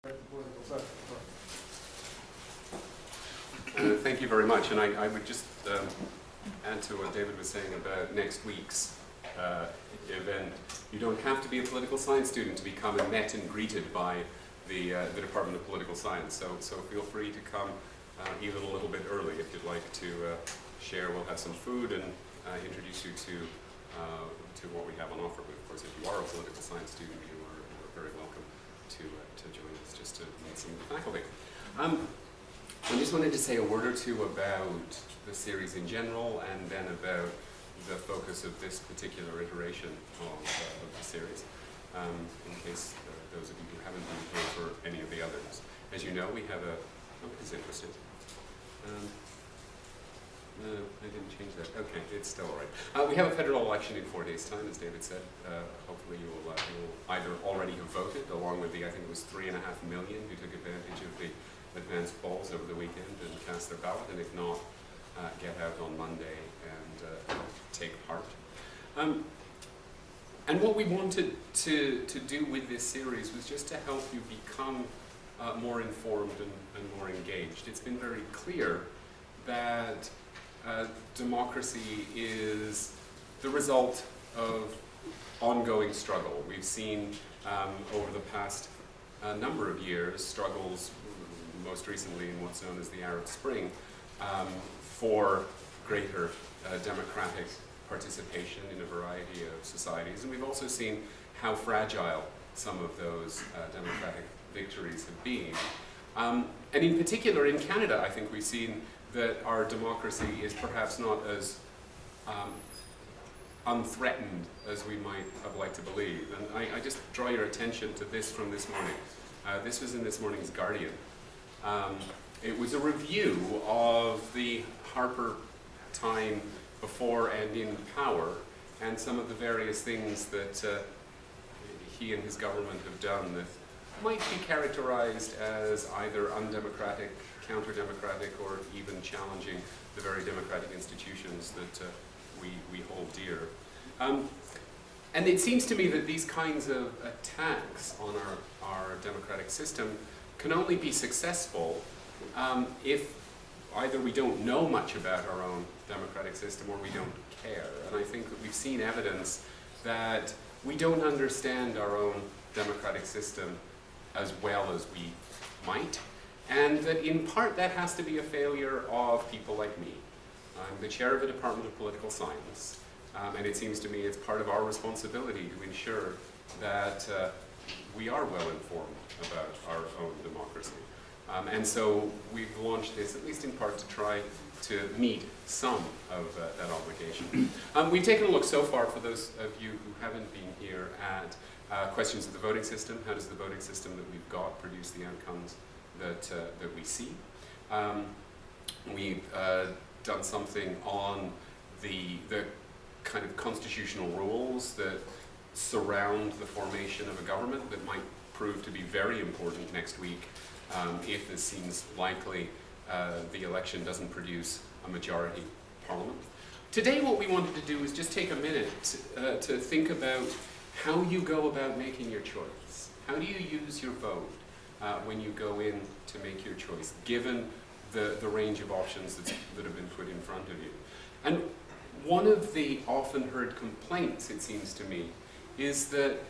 Thank you very much, and I would just add to what David was saying about next week's event. You don't have to be a political science student to be met and greeted by the Department of Political Science, so feel free to come even a little bit early if you'd like to share. We'll have some food and introduce you to what we have on offer. But of course, if you are a political science student, you are very welcome to join us just to meet some of the faculty. I just wanted to say a word or two about the series in general, and then about the focus of this particular iteration of the series, in case those of you who haven't been here for any of the others. As you know, we have a... Oh, it is interesting. No, I didn't change that. Okay, it's still all right. We have a federal election in 4 days' time, as David said. Hopefully you will either already have voted, along with the, I think it was 3.5 million who took advantage of the advanced polls over the weekend and cast their ballot, and if not, get out on Monday and take part. And what we wanted to do with this series was just to help you become more informed and more engaged. It's been very clear that democracy is the result of ongoing struggle. We've seen over the past number of years struggles, most recently in what's known as the Arab Spring, for greater democratic participation in a variety of societies. And we've also seen how fragile some of those democratic victories have been. And in particular in Canada, I think we've seen that our democracy is perhaps not as unthreatened as we might have liked to believe. And I just draw your attention to this from this morning. This was in this morning's Guardian. It was a review of the Harper time before and in power, and some of the various things that he and his government have done that might be characterized as either undemocratic, counter-democratic, or even challenging the very democratic institutions that we hold dear. And it seems to me that these kinds of attacks on our democratic system can only be successful if either we don't know much about our own democratic system or we don't care. And I think that we've seen evidence that we don't understand our own democratic system as well as we might, and that in part that has to be a failure of people like me. I'm the chair of the Department of Political Science, and it seems to me it's part of our responsibility to ensure that we are well informed about our own democracy. And so we've launched this, at least in part, to try to meet some of that obligation. We've taken a look so far, for those of you who haven't been here, at questions of the voting system. How does the voting system that we've got produce the outcomes that we see? We've done something on the kind of constitutional rules that surround the formation of a government that might prove to be very important next week if it seems likely the election doesn't produce a majority parliament. Today what we wanted to do is just take a minute to think about how you go about making your choice. How do you use your vote when you go in to make your choice, given the range of options that have been put in front of you? And one of the often heard complaints, it seems to me, is that,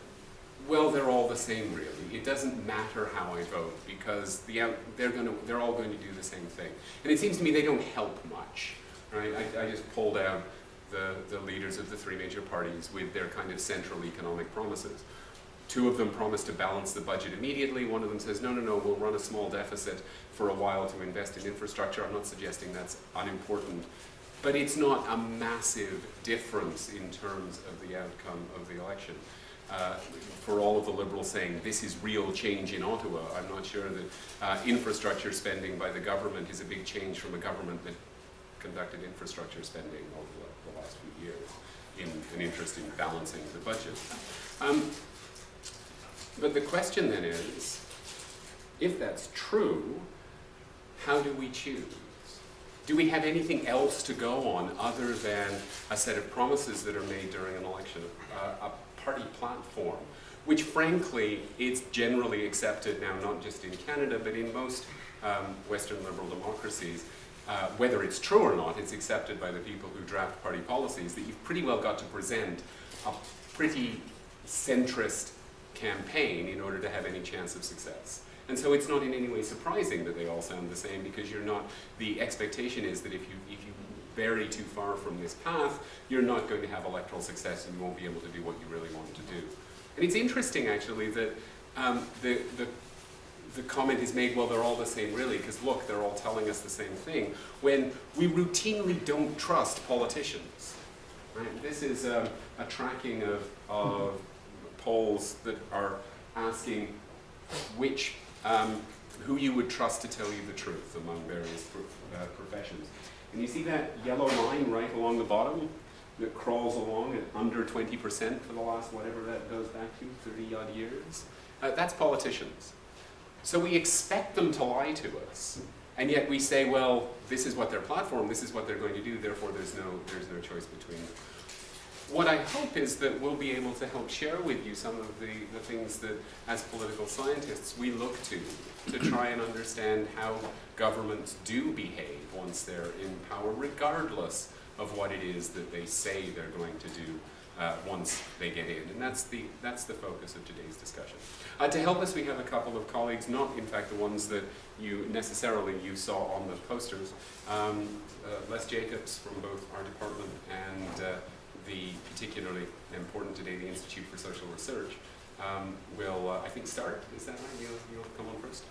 well, they're all the same, really. It doesn't matter how I vote because they're all going to do the same thing. And it seems to me they don't help much, right? I just pulled out the leaders of the three major parties with their kind of central economic promises. Two of them promise to balance the budget immediately. One of them says, no, we'll run a small deficit for a while to invest in infrastructure. I'm not suggesting that's unimportant, but it's not a massive difference in terms of the outcome of the election. For all of the Liberals saying this is real change in Ottawa, I'm not sure that infrastructure spending by the government is a big change from a government that conducted infrastructure spending over the last few years in an interest in balancing the budget. But the question then is, if that's true, how do we choose? Do we have anything else to go on other than a set of promises that are made during an election, a party platform which frankly is generally accepted now, not just in Canada, but in most Western liberal democracies. Whether it's true or not, it's accepted by the people who draft party policies that you've pretty well got to present a pretty centrist campaign in order to have any chance of success. And so it's not in any way surprising that they all sound the same, because you're not, the expectation is that if you vary too far from this path, you're not going to have electoral success and you won't be able to do what you really want to do. And it's interesting actually that the comment is made, well, they're all the same really, because look, they're all telling us the same thing, when we routinely don't trust politicians. Right? This is a tracking of polls that are asking who you would trust to tell you the truth among various professions. And you see that yellow line right along the bottom that crawls along at under 20% for the last, whatever that goes back to, 30 odd years? That's politicians. So we expect them to lie to us, and yet we say, well, this is what their platform, this is what they're going to do, therefore there's no choice between them. What I hope is that we'll be able to help share with you some of the things that, as political scientists, we look to try and understand how governments do behave once they're in power, regardless of what it is that they say they're going to do once they get in. And that's the focus of today's discussion. To help us, we have a couple of colleagues, not in fact the ones that you saw on the posters. Les Jacobs from both our department and the particularly important today, the Institute for Social Research, will, I think, start. Is that right? You'll come on first.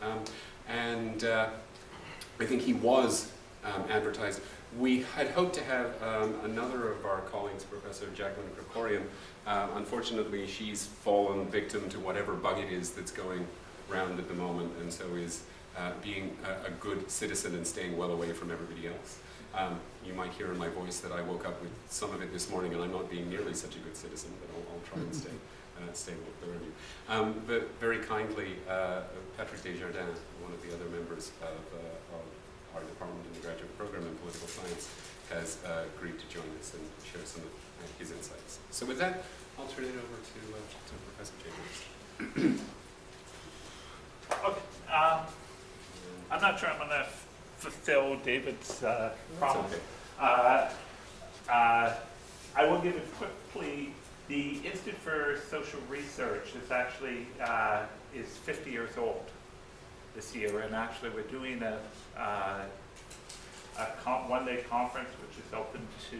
I think he was advertised. We had hoped to have another of our colleagues, Professor Jacqueline Krikorian. Unfortunately, she's fallen victim to whatever bug it is that's going around at the moment, and so is being a good citizen and staying well away from everybody else. You might hear in my voice that I woke up with some of it this morning, and I'm not being nearly such a good citizen, but I'll try and stay clear of you. But very kindly, Patrick Desjardins, one of the other members of our department in the graduate program in political science, has agreed to join us and share some of his insights. So with that, I'll turn it over to Professor Jacobs. Okay. I'm not sure I'm going to fulfill David's promise. Okay. I will give it quickly. The Institute for Social Research is actually is 50 years old this year, and actually we're doing a one-day conference which is open to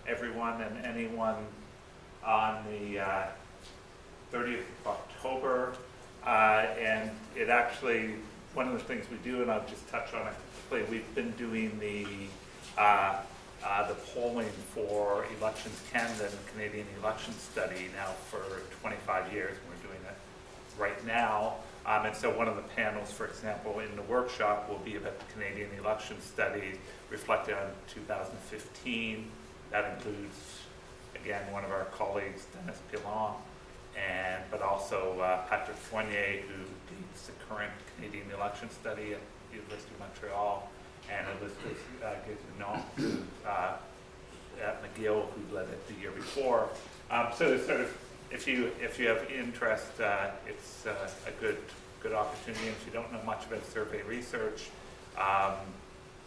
everyone and anyone on the 30th of October, and it actually, one of the things we do, and I'll just touch on it quickly, we've been doing the polling for Elections Canada and Canadian Election Study now for 25 years, and we're doing it right now. And so one of the panels, for example, in the workshop will be about the Canadian Election Study reflected on 2015. That includes, again, one of our colleagues, Dennis Pilon, but also Patrick Fournier, who leads the current Canadian Election Study at the University of Montreal, and Elizabeth Giznon at McGill, who led it the year before. So it's sort of, if you have interest, it's a good opportunity. And if you don't know much about survey research,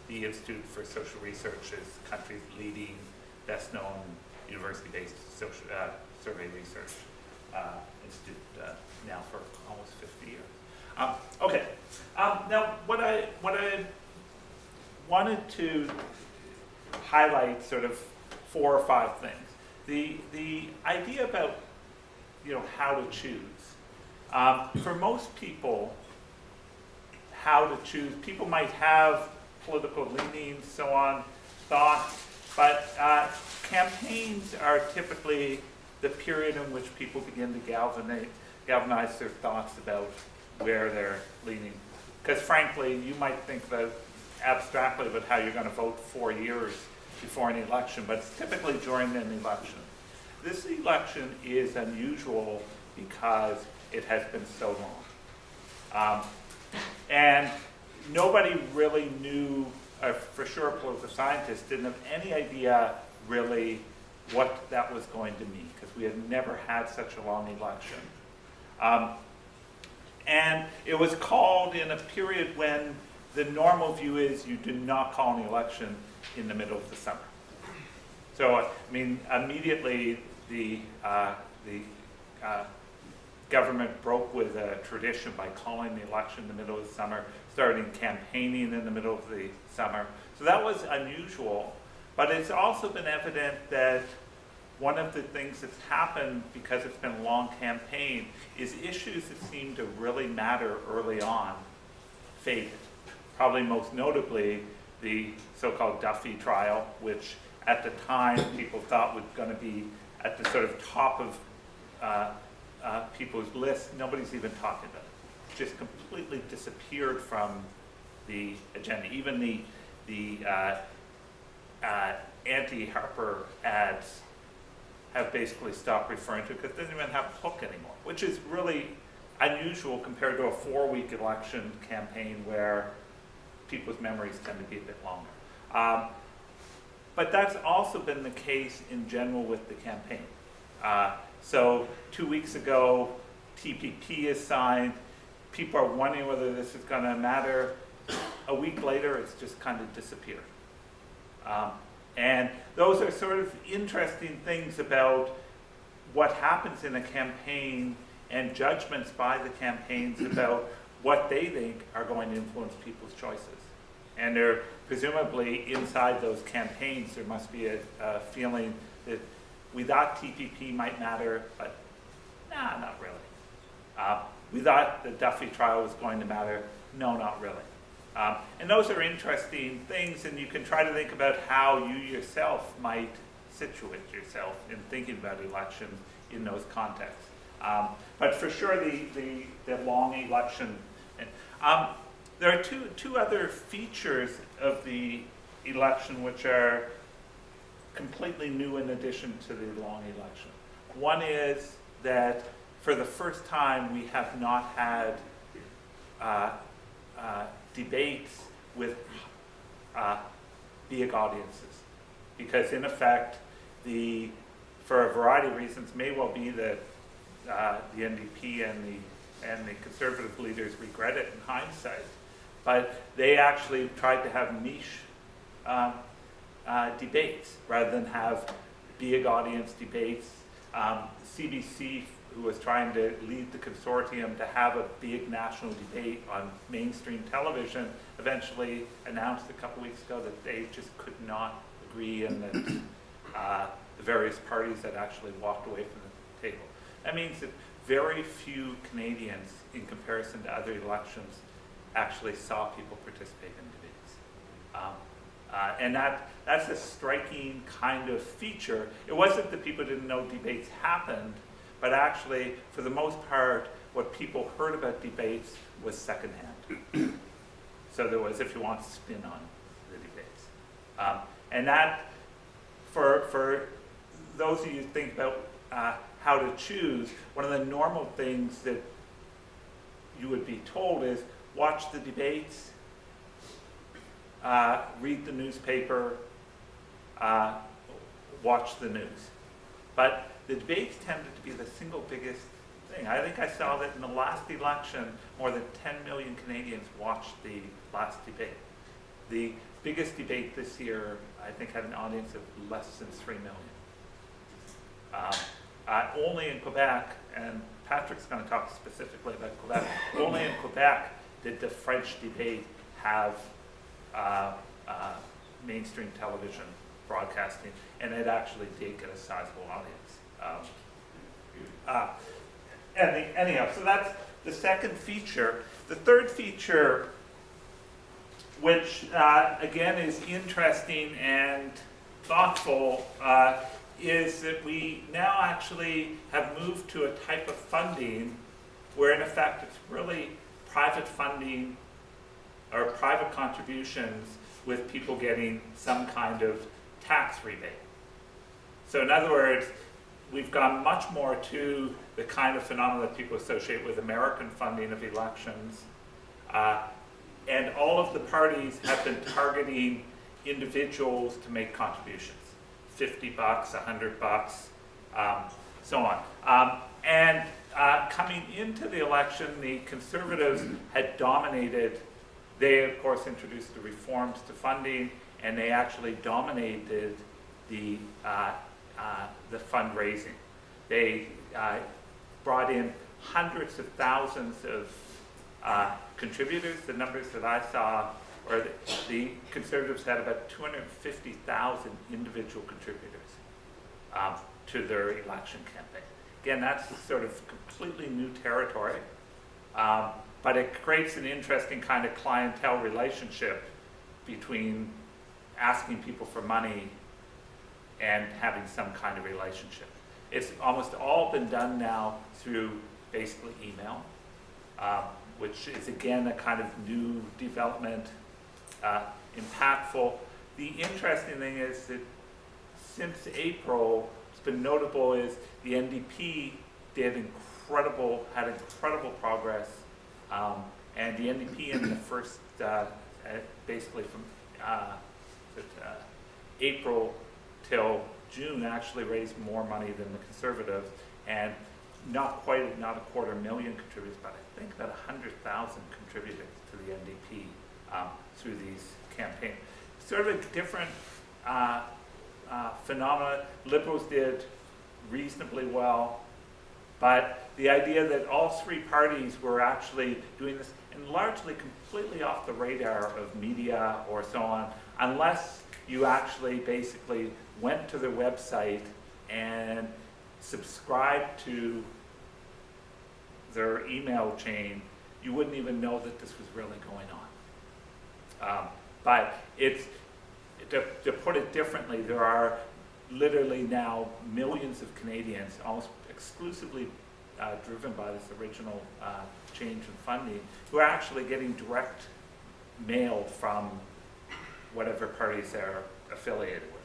the Institute for Social Research is the country's leading, best-known university-based survey research institute now for almost 50 years. Okay. Now, what I wanted to highlight, sort of 4 or 5 things. The idea about how to choose. For most people, how to choose, people might have political leanings, so on, thoughts, but campaigns are typically the period in which people begin to galvanize their thoughts about where they're leaning. Because frankly, you might think about abstractly about how you're going to vote 4 years before an election, but it's typically during an election. This election is unusual because it has been so long. And nobody really knew, for sure political scientists didn't have any idea really what that was going to mean, because we had never had such a long election. And it was called in a period when the normal view is you do not call an election in the middle of the summer. So, I mean, immediately the government broke with a tradition by calling the election in the middle of the summer, starting campaigning in the middle of the summer. So that was unusual, but it's also been evident that one of the things that's happened because it's been a long campaign is issues that seem to really matter early on faded. Probably most notably the so-called Duffy trial, which at the time people thought was going to be at the sort of top of people's list. Nobody's even talking about it. Just completely disappeared from the agenda. Even the anti-Harper ads have basically stopped referring to it because it doesn't even have a hook anymore, which is really unusual compared to a 4-week election campaign where people's memories tend to be a bit longer. But that's also been the case in general with the campaign. So 2 weeks ago, TPP is signed. People are wondering whether this is going to matter. A week later, it's just kind of disappeared. And those are sort of interesting things about what happens in a campaign and judgments by the campaigns about what they think are going to influence people's choices. And they're presumably inside those campaigns, there must be a feeling that we thought TPP might matter, but nah, not really. We thought the Duffy trial was going to matter. No, not really. And those are interesting things, and you can try to think about how you yourself might situate yourself in thinking about elections in those contexts. But for sure, the long election. There are two other features of the election which are completely new in addition to the long election. One is that for the first time we have not had debates with big audiences, because in effect, for a variety of reasons, may well be that the NDP and the Conservative leaders regret it in hindsight, but they actually tried to have niche debates rather than have big audience debates. CBC, who was trying to lead the consortium to have a big national debate on mainstream television, eventually announced a couple weeks ago that they just could not agree, and that the various parties had actually walked away from the table. That means that very few Canadians, in comparison to other elections, actually saw people participate in debates. And that's a striking kind of feature. It wasn't that people didn't know debates happened, but actually, for the most part, what people heard about debates was secondhand. So there was, if you want, spin on the debates. And that, for those of you who think about how to choose, one of the normal things that you would be told is watch the debates, read the newspaper, watch the news. But the debates tended to be the single biggest thing. I think I saw that in the last election, more than 10 million Canadians watched the last debate. The biggest debate this year, I think, had an audience of less than 3 million. Only in Quebec, and Patrick's going to talk specifically about Quebec, only in Quebec did the French debate have mainstream television broadcasting, and it actually did get a sizable audience. Anyhow, so that's the second feature. The third feature, which again is interesting and thoughtful, is that we now actually have moved to a type of funding where in effect it's really private funding or private contributions with people getting some kind of tax rebate. So in other words, we've gone much more to the kind of phenomena that people associate with American funding of elections. And all of the parties have been targeting individuals to make contributions. $50, $100, so on. And coming into the election, the Conservatives had dominated. They, of course, introduced the reforms to funding, and they actually dominated the fundraising. They brought in hundreds of thousands of contributors. The numbers that I saw, or the Conservatives had about 250,000 individual contributors to their election campaign. Again, that's sort of completely new territory, but it creates an interesting kind of clientele relationship between asking people for money and having some kind of relationship. It's almost all been done now through basically email, which is again a kind of new development, impactful. The interesting thing is that since April, what's been notable is the NDP had incredible progress, and the NDP in the first, basically from April till June actually raised more money than the Conservatives, and not a 250,000 contributors, but I think about 100,000 contributors to the NDP through these campaigns. Sort of a different phenomena. Liberals did reasonably well, but the idea that all three parties were actually doing this, and largely completely off the radar of media or so on, unless you actually basically went to their website and subscribed to their email chain, you wouldn't even know that this was really going on. But it's, to put it differently, there are literally now millions of Canadians, almost exclusively driven by this original change in funding, who are actually getting direct mail from whatever parties they're affiliated with.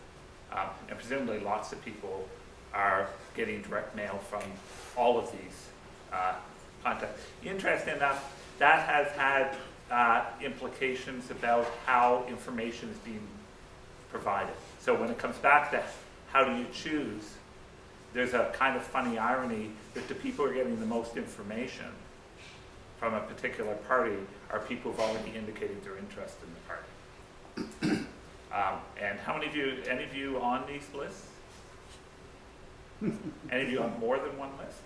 And presumably lots of people are getting direct mail from all of these contacts. Interesting enough, that has had implications about how information is being provided. So when it comes back to how do you choose, there's a kind of funny irony that the people who are getting the most information from a particular party are people who've already indicated their interest in the party. And how many of you, any of you on these lists? Any of you on more than one list?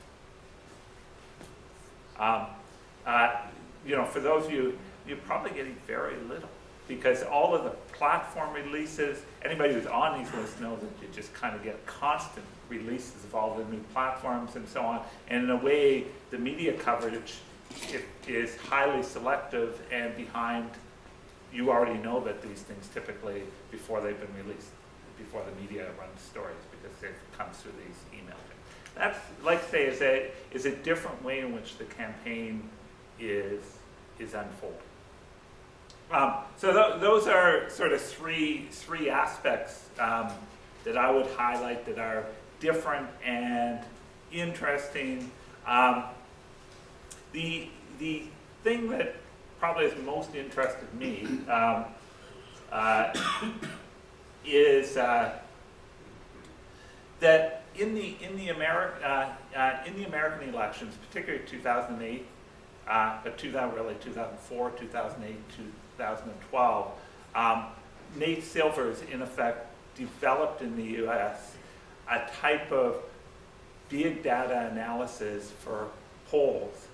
For those of you, you're probably getting very little, because all of the platform releases, anybody who's on these lists knows that you just kind of get constant releases of all the new platforms and so on. And in a way, the media coverage is highly selective and behind. You already know that these things typically, before they've been released, before the media runs stories, because they've come through these email things. That's, like I say, is a different way in which the campaign is unfolding. So those are sort of three aspects that I would highlight that are different and interesting. The thing that probably has most interested me is that in the American elections, particularly 2008, but 2004, 2008, 2012, Nate Silvers, in effect, developed in the U.S. a type of big data analysis for polls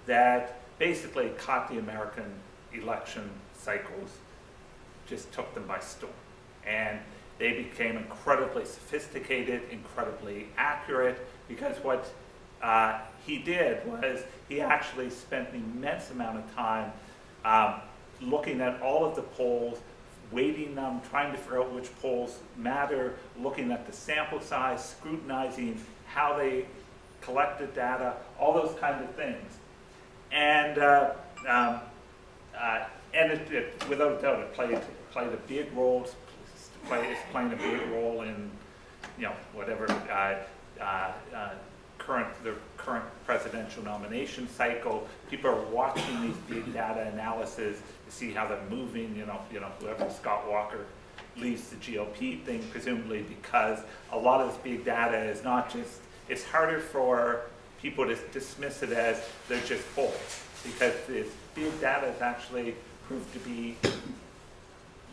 that basically caught the American election cycles, just took them by storm. And they became incredibly sophisticated, incredibly accurate, because what he did was he actually spent an immense amount of time looking at all of the polls, weighting them, trying to figure out which polls matter, looking at the sample size, scrutinizing how they collected data, all those kinds of things. And it without doubt, it played a big role. It's playing a big role in, whatever the current presidential nomination cycle. People are watching these big data analysis to see how they're moving. Whoever Scott Walker leaves the GOP thing, presumably because a lot of this big data is not just. It's harder for people just dismiss it as they're just polls, because this big data has actually proved to be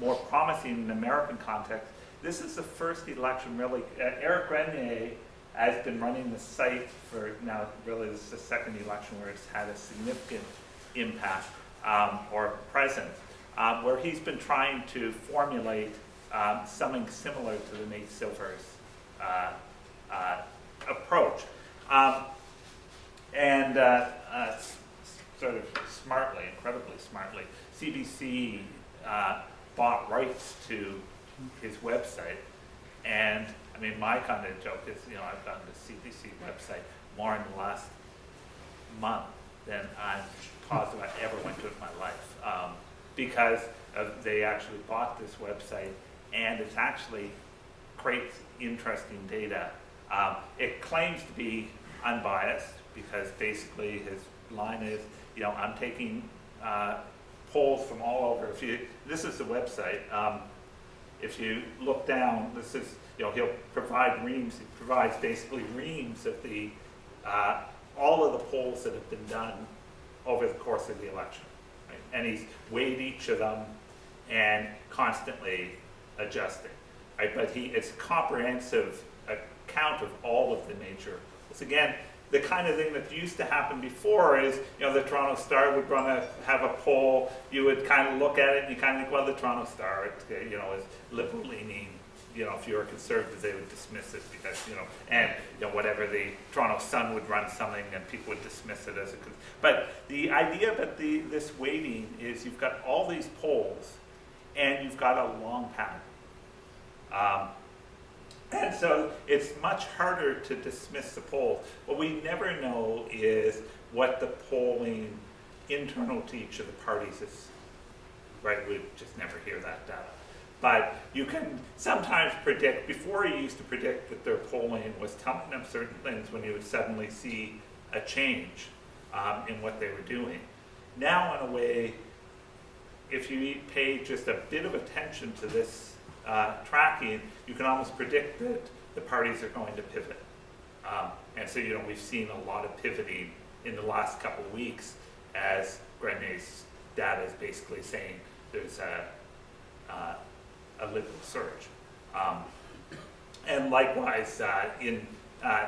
more promising in the American context. This is the first election really, Eric Grenier has been running the site for now, really this is the second election where it's had a significant impact or presence, where he's been trying to formulate something similar to the Nate Silver's approach. Sort of smartly, incredibly smartly, CBC bought rights to his website. And I mean, my kind of joke is, you know, I've gone to CBC website more in the last month than I'm positive I ever went to in my life, because they actually bought this website, and it's actually creates interesting data. It claims to be unbiased because basically his line is, you know, I'm taking polls from all over. This is the website. If you look down, this is, you know, he'll provide reams. He provides basically reams of the all of the polls that have been done over the course of the election, right? And he's weighed each of them and constantly adjusting, right? But it's a comprehensive account of all of the major. It's again the kind of thing that used to happen before is, you know, the Toronto Star would have a poll, you would kind of look at it and you kind of think, well, the Toronto Star, you know, is liberal leaning. You know, if you were conservative, they would dismiss it because, you know, and, you know, whatever, the Toronto Sun would run something and people would dismiss it as a, but the idea that this weighting is you've got all these polls and you've got a long pattern. And so it's much harder to dismiss the polls. What we never know is what the polling internal to each of the parties is, right? We just never hear that data. But you can sometimes predict, before you used to predict that their polling was telling them certain things when you would suddenly see a change in what they were doing. Now, in a way, if you pay just a bit of attention to this tracking, you can almost predict that the parties are going to pivot. And so, you know, we've seen a lot of pivoting in the last couple of weeks as Grenier's data is basically saying there's a liberal surge. And likewise, in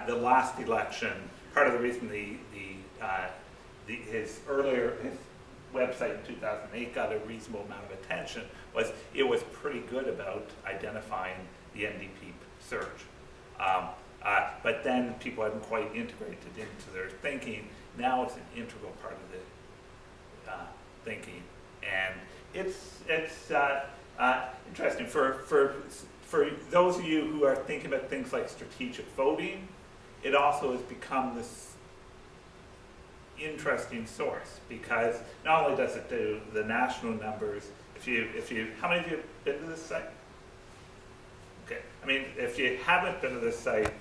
the last election, part of the reason his website in 2008 got a reasonable amount of attention was it was pretty good about identifying the NDP surge. But then people hadn't quite integrated into their thinking. Now it's an integral part of the thinking. And it's interesting for those of you who are thinking about things like strategic voting. It also has become this interesting source because not only does it do the national numbers. How many of you have been to this site? Okay, I mean, if you haven't been to this site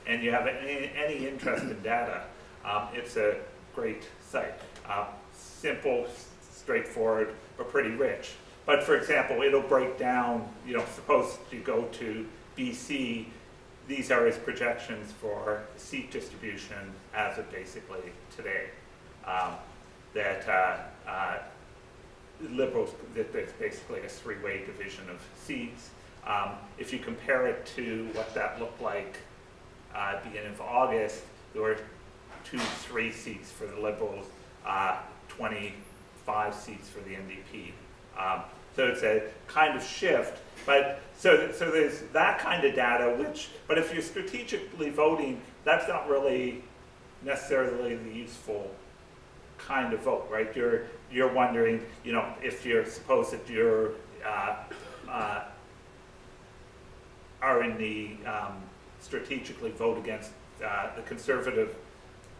and you have any interest in data, it's a great site. Simple, straightforward, but pretty rich. But for example, it'll break down, you know, suppose you go to BC, these are his projections for seat distribution as of basically today. Liberals, that there's basically a three-way division of seats. If you compare it to what that looked like at the beginning of August, there were 3 seats for the Liberals, 25 seats for the NDP. So it's a kind of shift, but so there's that kind of data, but if you're strategically voting, that's not really necessarily the useful kind of vote, right? You're wondering, you know, if you're suppose that you're are in the strategically vote against the conservative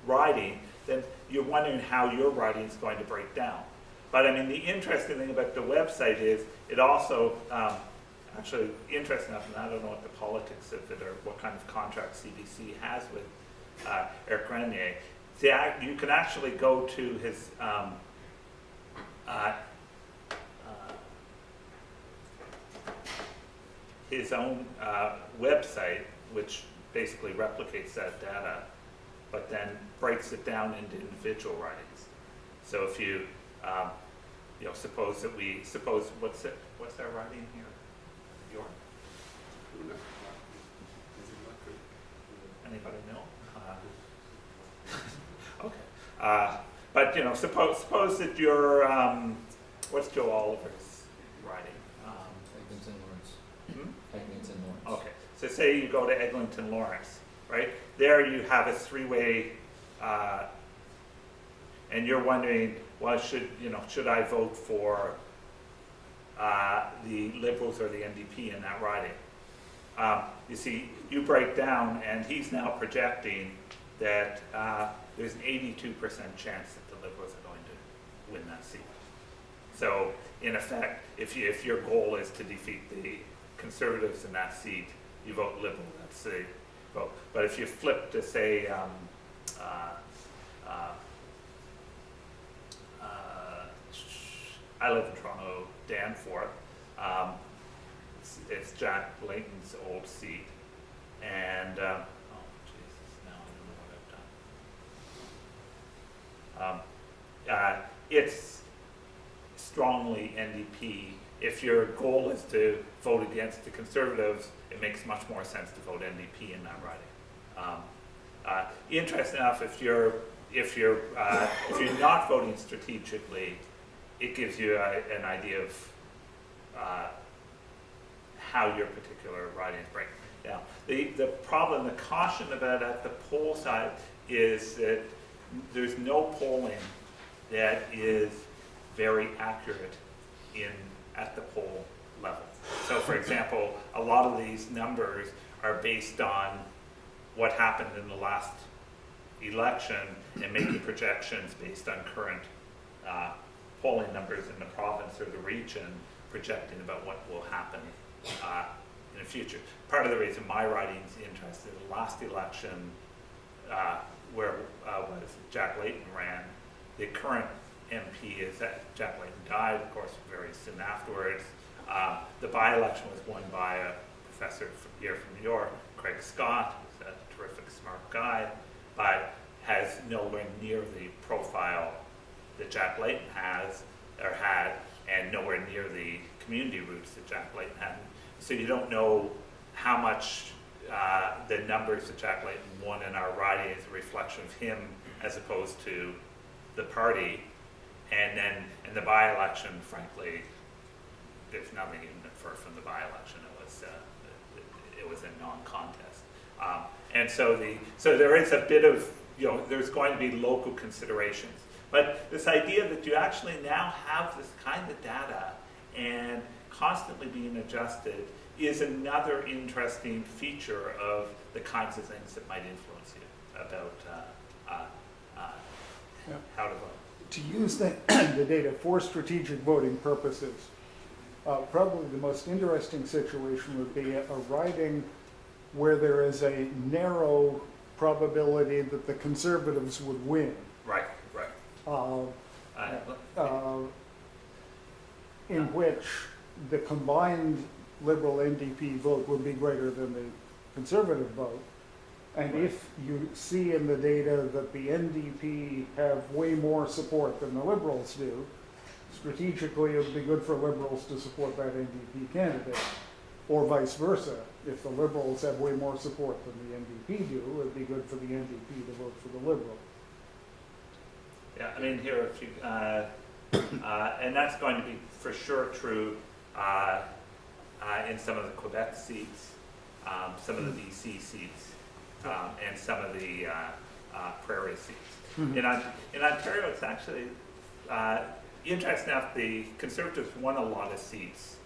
riding, then you're wondering how your riding is going to break down. But I mean, the interesting thing about the website is it also actually interesting enough, and I don't know what the politics of it or what kind of contract CBC has with Eric Grenier. You can actually go to his own website, which basically replicates that data. but then breaks it down into individual ridings. So if you, suppose what's our riding here? York? Anybody know? Okay. But suppose that you're, what's Joe Oliver's riding? Eglinton Lawrence. Hmm? Eglinton Lawrence. Okay, so say you go to Eglinton Lawrence, right? There you have a three-way, and you're wondering, well, should I vote for the Liberals or the NDP in that riding? You see, you break down, and he's now projecting that there's an 82% chance that the Liberals are going to win that seat. So, in effect, if your goal is to defeat the Conservatives in that seat, you vote Liberal, that's the vote. But if you flip to, say, I live in Toronto, Danforth, it's Jack Layton's old seat, and oh Jesus, now I don't know what I've done. It's strongly NDP. If your goal is to vote against the Conservatives, it makes much more sense to vote NDP in that riding. Interesting enough, if you're not voting strategically, it gives you an idea of how your particular ridings break down. The problem, the caution about at the poll side is that there's no polling that is very accurate at the poll level. So for example, a lot of these numbers are based on what happened in the last election and making projections based on current polling numbers in the province or the region, projecting about what will happen in the future. Part of the reason my riding's interested in the last election, where was Jack Layton ran, the current MP is that Jack Layton died, of course, very soon afterwards. The by-election was won by a professor here from New York, Craig Scott, who's a terrific, smart guy, but has nowhere near the profile that Jack Layton has or had, and nowhere near the community roots that Jack Layton had. So you don't know how much the numbers that Jack Layton won in our riding is a reflection of him as opposed to the party. And then in the by-election, frankly, there's nothing in it from the by-election. It was a non-contest. And so there is a bit of, there's going to be local considerations. But this idea that you actually now have this kind of data and constantly being adjusted is another interesting feature of the kinds of things that might influence you about how to vote. To use the data for strategic voting purposes, probably the most interesting situation would be a riding where there is a narrow probability that the Conservatives would win. Right. In which the combined Liberal NDP vote would be greater than the Conservative vote. And Right. if you see in the data that the NDP have way more support than the Liberals do, strategically it would be good for Liberals to support that NDP candidate. Or vice versa. If the Liberals have way more support than the NDP do, it would be good for the NDP to vote for the Liberal. Yeah, I mean, here, if you, and that's going to be for sure true in some of the Quebec seats, some of the BC seats, and some of the prairie seats. Mhm. In Ontario, it's actually interesting enough, the Conservatives won a lot of seats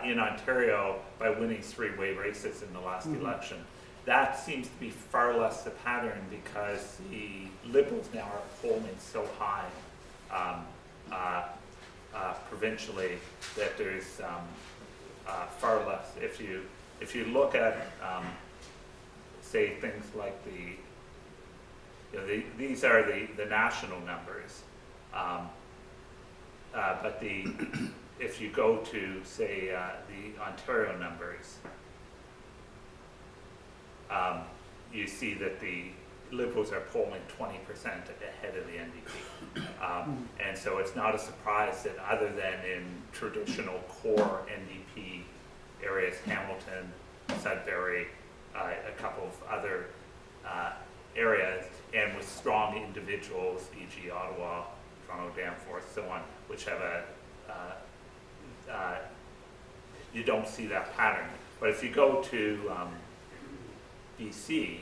in Ontario by winning three-way races in the last Mhm. election. That seems to be far less the pattern because the Liberals now are polling so high provincially that there's far less. If you look at say things like these are the national numbers, but if you go to say the Ontario numbers, you see that the Liberals are polling 20% ahead of the NDP. And so it's not a surprise that other than in traditional core NDP areas, Hamilton, Sudbury, a couple of other areas, and with strong individuals, e.g. Ottawa, Toronto, Danforth, so on, which have you don't see that pattern. But if you go to BC,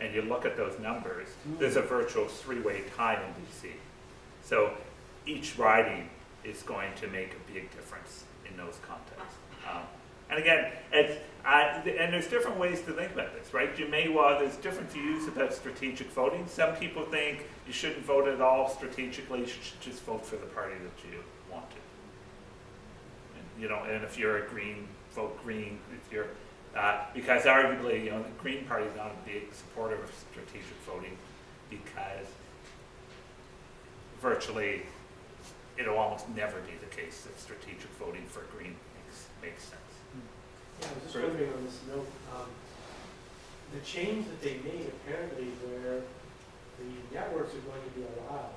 and you look at those numbers, there's a virtual three-way tie in BC. So each riding is going to make a big difference in those contexts. And again, and there's different ways to think about this, right? There's different views about strategic voting. Some people think you shouldn't vote at all strategically, you should just vote for the party that you want to. And, and if you're a Green, vote Green. If you're because arguably, the Green Party is not a big supporter of strategic voting because virtually it'll almost never be the case that strategic voting for Green makes sense. Yeah, I was just wondering on this note, the change that they made apparently where the networks are going to be allowed,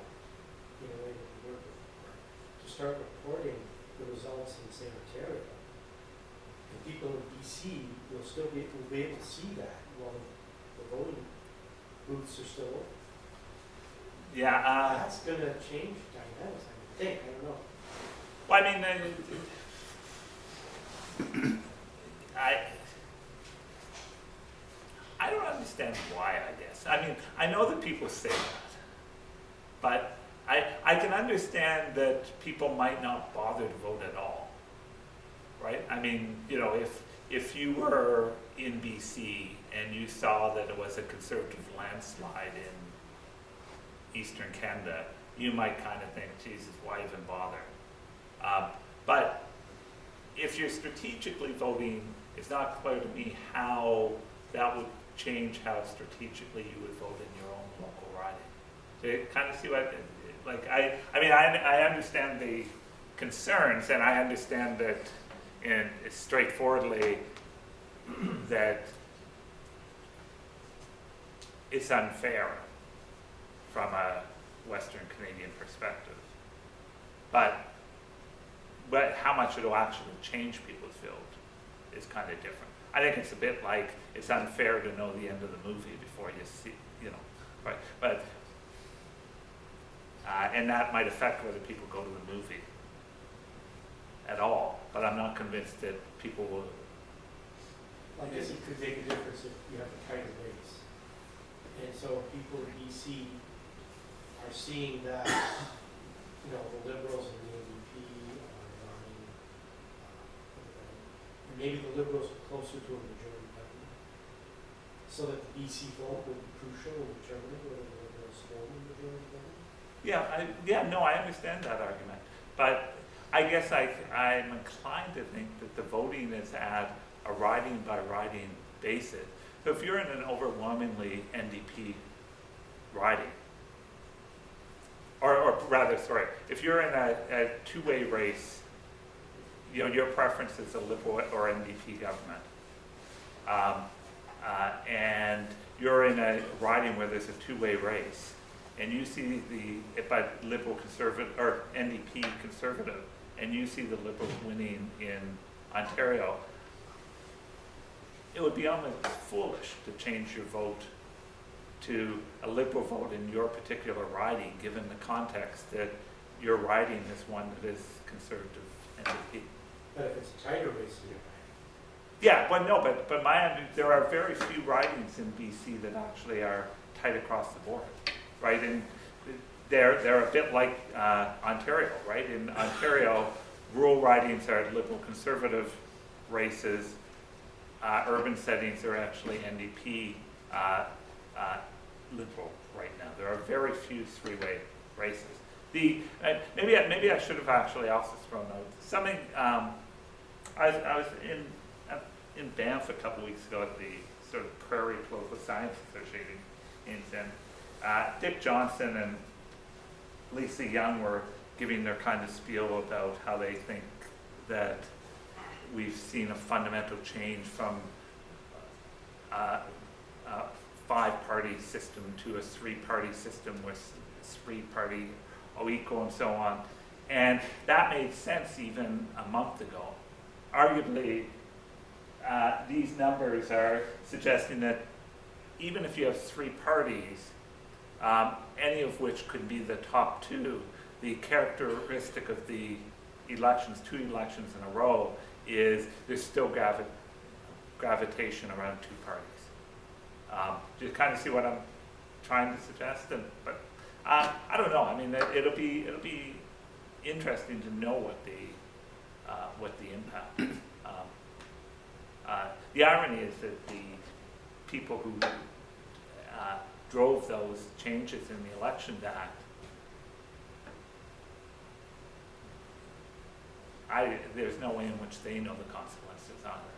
in a way that we work with, to start reporting the results in, say, Ontario. And people in BC will be able to see that while the voting booths are still open. Yeah. That's going to change dynamics, I think. I don't know. Well, I mean, I don't understand why, I guess. I mean, I know that people say that, but I can understand that people might not bother to vote at all, right? I mean, if you were in BC and you saw that it was a Conservative landslide in Eastern Canada, you might kind of think, Jesus, why even bother? But if you're strategically voting, it's not clear to me how that would change how strategically you would vote in your own local riding. So you kind of see what, I understand the concerns, and I understand that straightforwardly that it's unfair from a Western Canadian perspective. But how much it'll actually change people's vote is kind of different. I think it's a bit like it's unfair to know the end of the movie before you see, right? But and that might affect whether people go to the movie at all. But I'm not convinced that people will. I guess it could make a difference if you have a tighter race. And so people in BC are seeing that, the Liberals and the NDP are running, and maybe the Liberals are closer to a majority government, so that the BC vote will be crucial in determining whether the Liberals form a majority government. I understand that argument, but I guess I'm inclined to think that the voting is at a riding by riding basis. So if you're in an overwhelmingly NDP riding, or rather, sorry, if you're in a two-way race, your preference is a Liberal or NDP government, and you're in a riding where there's a two-way race, and you see but Liberal Conservative or NDP Conservative, and you see the Liberals winning in Ontario, it would be almost foolish to change your vote to a Liberal vote in your particular riding, given the context that your riding is one that is Conservative NDP. But if it's a tighter race, Yeah, well, no, but there are very few ridings in BC that actually are tight across the board, right? And they're a bit like Ontario, right? In Ontario, rural ridings are Liberal Conservative races. Urban settings are actually NDP Liberal right now. There are very few three-way races. Maybe I should have actually also thrown out something. I was in Banff a couple weeks ago at the sort of Prairie Political Science Association and Dick Johnson and Lisa Young were giving their kind of spiel about how they think that we've seen a fundamental change from five-party system to a three-party system with three-party equal and so on. And that made sense even a month ago. Arguably, these numbers are suggesting that even if you have three parties, any of which could be the top two, the characteristic of the elections, two elections in a row, is there's still gravitation around two parties. Do you kind of see what I'm trying to suggest? But I don't know. I mean, it'll be interesting to know what the impact is. The irony is that the people who drove those changes in the Elections Act, there's no way in which they know the consequences either.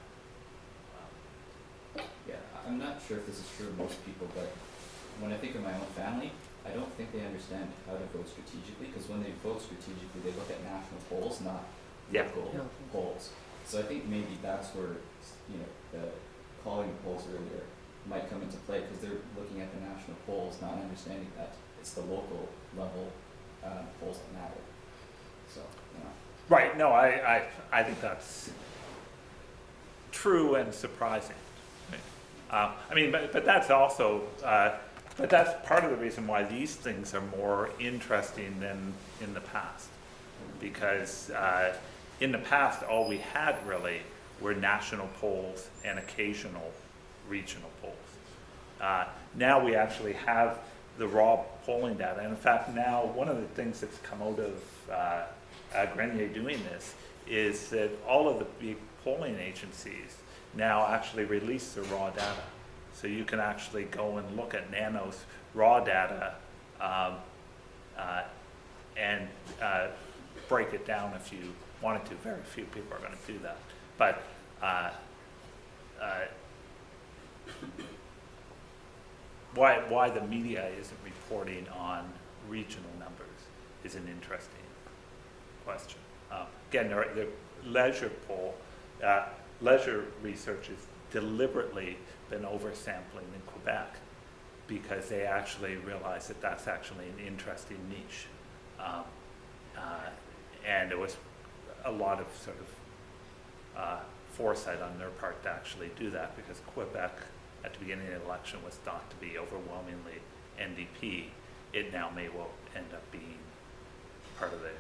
Yeah, I'm not sure if this is true of most people, but when I think of my own family, I don't think they understand how to vote strategically, because when they vote strategically, they look at national polls, not Yeah. local polls. So I think maybe that's where, the calling the polls earlier might come into play, because they're looking at the national polls, not understanding that it's the local level polls that matter. So, Right. No, I think that's true and surprising. I mean, but that's also, but that's part of the reason why these things are more interesting than in the past, because in the past all we had really were national polls and occasional regional polls. Now we actually have the raw polling data, and in fact now one of the things that's come out of Grenier doing this is that all of the big polling agencies now actually release the raw data. So you can actually go and look at Nano's raw data and break it down if you wanted to. Very few people are going to do that. But why the media isn't reporting on regional numbers is an interesting question. Again, the leisure poll, leisure research has deliberately been oversampling in Quebec because they actually realize that that's actually an interesting niche. And it was a lot of sort of foresight on their part to actually do that, because Quebec at the beginning of the election was thought to be overwhelmingly NDP. It now may well end up being part of the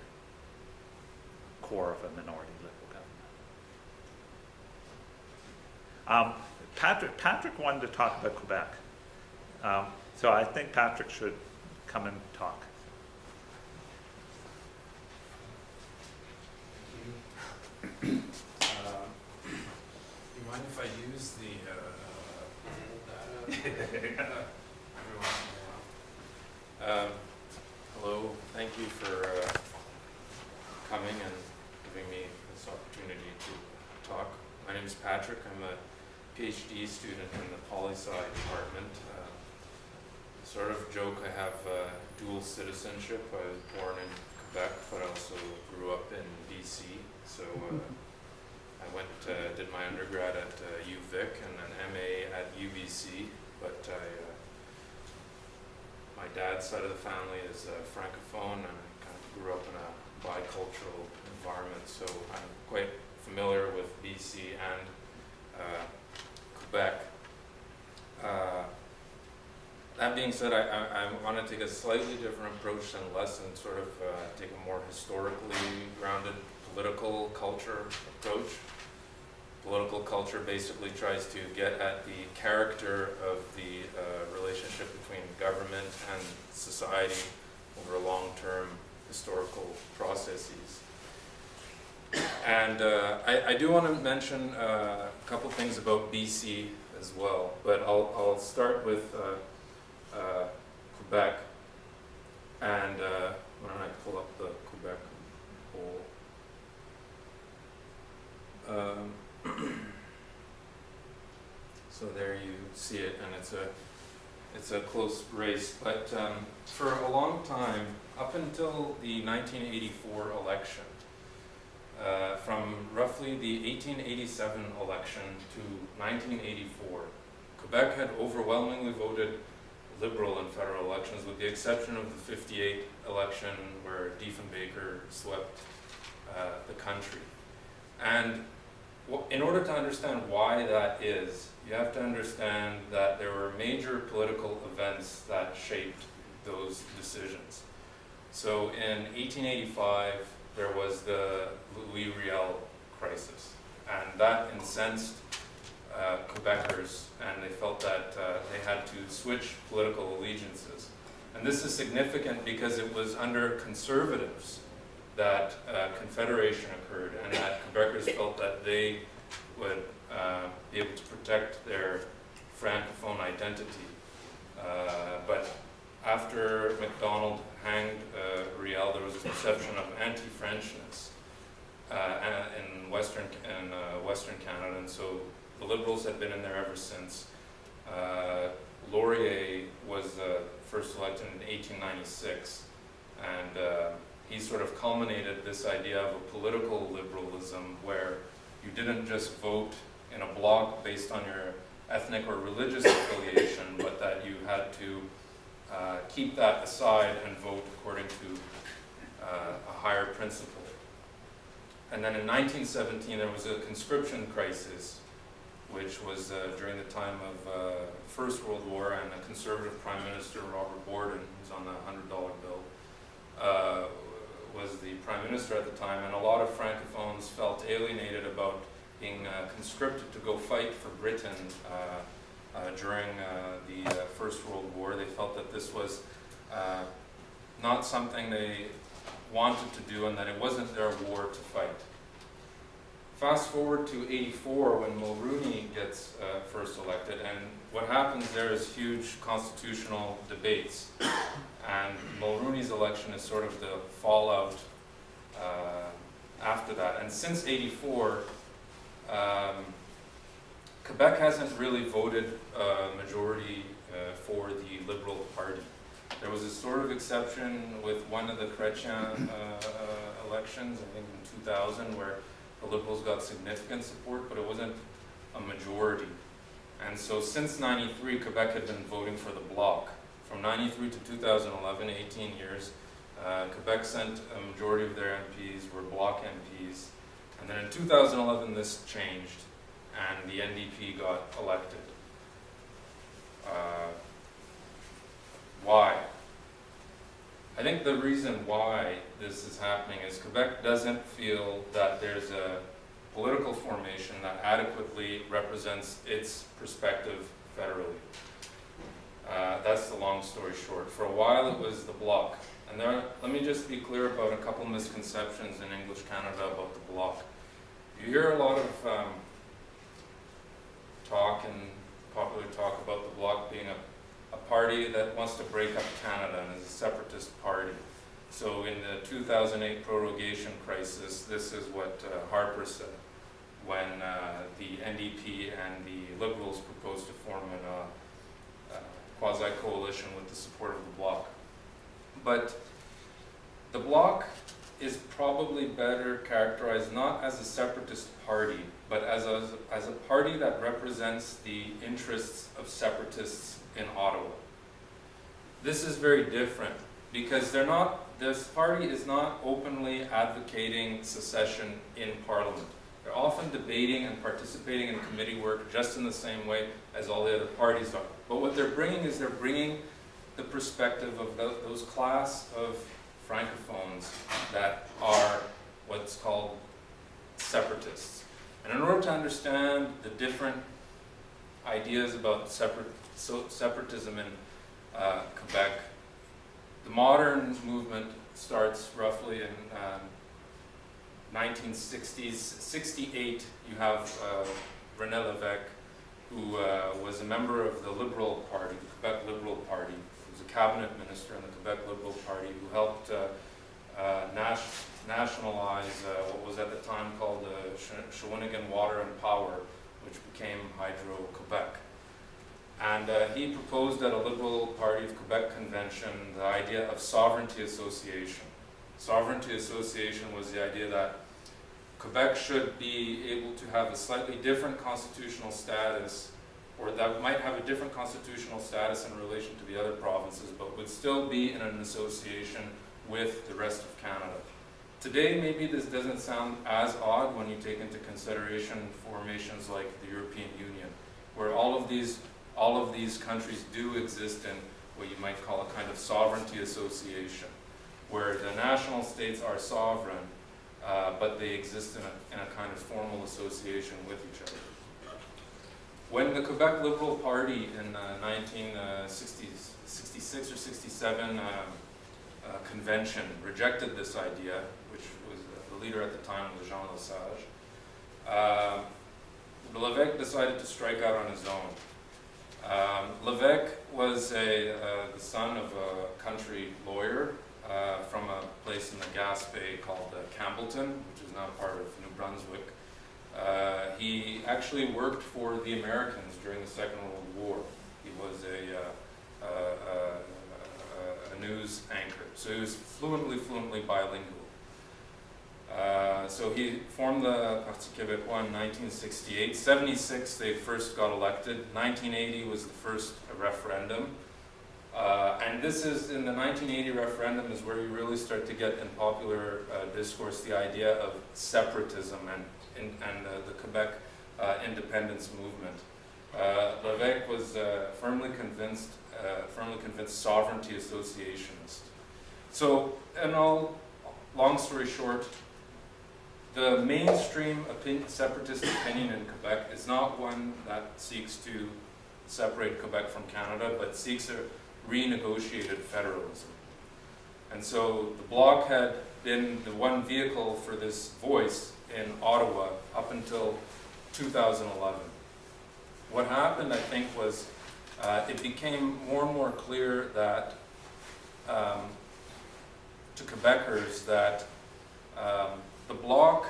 core of a minority Liberal government. Patrick wanted to talk about Quebec. So I think Patrick should come and talk. Do you mind if I use the poll data every once in a while? Hello, thank you for coming and giving me this opportunity to talk. My name is Patrick. I'm a PhD student in the poli-sci department. Sort of joke, I have dual citizenship. I was born in Quebec, but I also grew up in BC. So I did my undergrad at UVic and an MA at UBC. But my dad's side of the family is Francophone, and I kind of grew up in a bicultural environment. So I'm quite familiar with BC and Quebec. That being said, I want to take a slightly different approach than Les and sort of take a more historically grounded political culture approach. Political culture basically tries to get at the character of the relationship between government and society over long-term historical processes. And I do want to mention a couple things about BC as well, but I'll start with Quebec, and why don't I pull up the Quebec poll? So there you see it, and it's a close race. But for a long time, up until the 1984 election, from roughly the 1887 election to 1984, Quebec had overwhelmingly voted Liberal in federal elections, with the exception of the 58 election where Diefenbaker swept the country. And in order to understand why that is, you have to understand that there were major political events that shaped those decisions. So in 1885, there was the Louis Riel crisis, and that incensed Quebecers, and they felt that they had to switch political allegiances. And this is significant because it was under conservatives that Confederation occurred, and that Quebecers felt that they would be able to protect their Francophone identity. But after MacDonald hanged Riel, there was a perception of anti-Frenchness in Western Canada, and so the Liberals had been in there ever since. Laurier was first elected in 1896, and he sort of culminated this idea of a political liberalism where you didn't just vote in a bloc based on your ethnic or religious affiliation, but that you had to keep that aside and vote according to a higher principle. And then in 1917, there was a conscription crisis, which was during the time of First World War, and a conservative Prime Minister, Robert Borden, who was on the $100 bill, was the Prime Minister at the time, and a lot of Francophones felt alienated about being conscripted to go fight for Britain during the First World War. They felt that this was not something they wanted to do, and that it wasn't their war to fight. Fast forward to 84, when Mulroney gets first elected, and what happens there is huge constitutional debates. And Mulroney's election is sort of the fallout after that. And since 84, Quebec hasn't really voted majority for the Liberal Party. There was a sort of exception with one of the Chrétien elections, I think in 2000, where the Liberals got significant support, but it wasn't a majority. And so since 93, Quebec had been voting for the Bloc. From 93 to 2011, 18 years, Quebec sent a majority of their MPs were Bloc MPs. And then in 2011, this changed, and the NDP got elected. Why? I think the reason why this is happening is Quebec doesn't feel that there's a political formation that adequately represents its perspective federally. That's the long story short. For a while it was the Bloc. And let me just be clear about a couple misconceptions in English Canada about the Bloc. You hear a lot of talk and popular talk about the Bloc being a party that wants to break up Canada and is a separatist party. So in the 2008 prorogation crisis, this is what Harper said when the NDP and the Liberals proposed to form a quasi-coalition with the support of the Bloc. But the Bloc is probably better characterized not as a separatist party, but as a party that represents the interests of separatists in Ottawa. This is very different because this party is not openly advocating secession in Parliament. They're often debating and participating in committee work just in the same way as all the other parties are. But what they're bringing is the perspective of those class of Francophones that are what's called separatists. And in order to understand the different ideas about separatism in Quebec, the modern movement starts roughly in 1960s. 68, you have René Lévesque, who was a member of the Liberal Party, the Quebec Liberal Party. He was a cabinet minister in the Quebec Liberal Party who helped nationalize what was at the time called Shawinigan Water and Power, which became Hydro-Quebec. And he proposed at a Liberal Party of Quebec convention the idea of sovereignty association. Sovereignty association was the idea that Quebec should be able to have a slightly different constitutional status or that might have a different constitutional status in relation to the other provinces, but would still be in an association with the rest of Canada. Today, maybe this doesn't sound as odd when you take into consideration formations like the European Union, where all of these countries do exist in what you might call a kind of sovereignty association, where the national states are sovereign, but they exist in a kind of formal association with each other. When the Quebec Liberal Party in 1966 or 67 convention rejected this idea, which was the leader at the time was Jean Lesage, Lévesque decided to strike out on his own. Lévesque was the son of a country lawyer from a place in the Gaspé called Campbellton, which is now part of New Brunswick. He actually worked for the Americans during the Second World War. He was a news anchor, so he was fluently bilingual. So he formed the Parti Québécois in 1968. 76, they first got elected. 1980 was the first referendum. And this is, in the 1980 referendum, is where you really start to get in popular discourse the idea of separatism and the Quebec independence movement. Lévesque was firmly convinced sovereignty associationist. So, long story short, the mainstream separatist opinion in Quebec is not one that seeks to separate Quebec from Canada, but seeks a renegotiated federalism. And so the Bloc had been the one vehicle for this voice in Ottawa up until 2011. What happened, I think, was it became more and more clear that to Quebecers that the Bloc,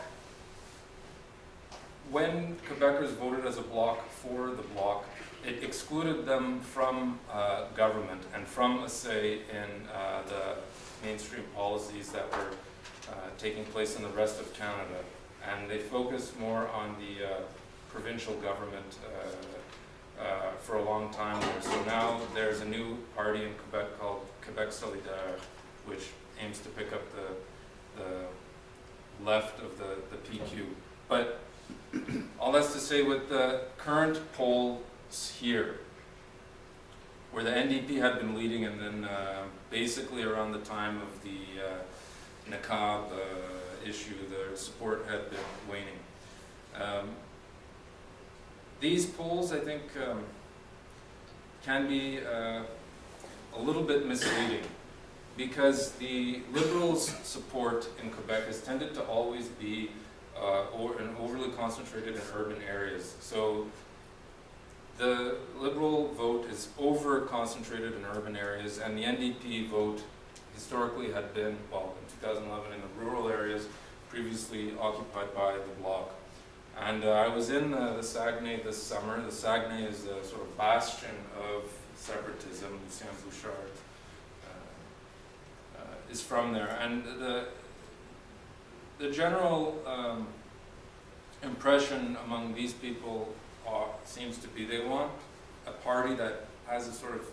when Quebecers voted as a bloc for the Bloc, it excluded them from government and from a say in the mainstream policies that were taking place in the rest of Canada. And they focused more on the provincial government for a long time there. So now there's a new party in Quebec called Québec Solidaire, which aims to pick up the left of the PQ. But all that's to say, with the current polls here, where the NDP had been leading, and then basically around the time of the NACAB issue, the support had been waning. These polls, I think, can be a little bit misleading, because the Liberals' support in Quebec has tended to always be overly concentrated in urban areas. So the Liberal vote is over-concentrated in urban areas, and the NDP vote historically had been, well, in 2011 in the rural areas, previously occupied by the Bloc. And I was in the Saguenay this summer. The Saguenay is a sort of bastion of separatism. Lucien Bouchard is from there. And the general impression among these people seems to be they want a party that has a sort of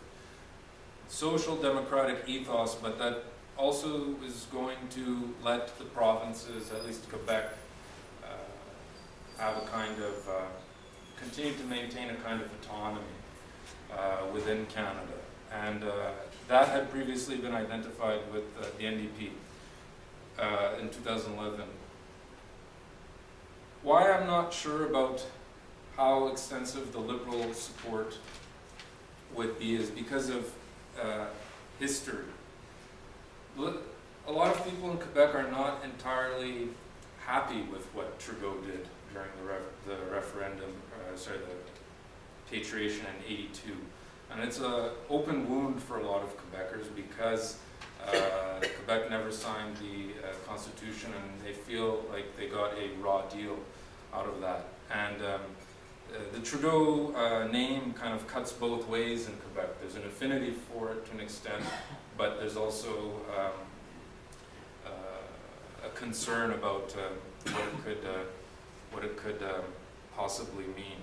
social democratic ethos, but that also is going to let the provinces, at least Quebec, have a kind of, continue to maintain a kind of autonomy within Canada. And that had previously been identified with the NDP in 2011. Why I'm not sure about how extensive the Liberal support would be is because of history. A lot of people in Quebec are not entirely happy with what Trudeau did during the referendum, the patriation in '82. And it's an open wound for a lot of Quebecers because Quebec never signed the Constitution, and they feel like they got a raw deal out of that. And the Trudeau name kind of cuts both ways in Quebec. There's an affinity for it to an extent, but there's also a concern about what it could possibly mean.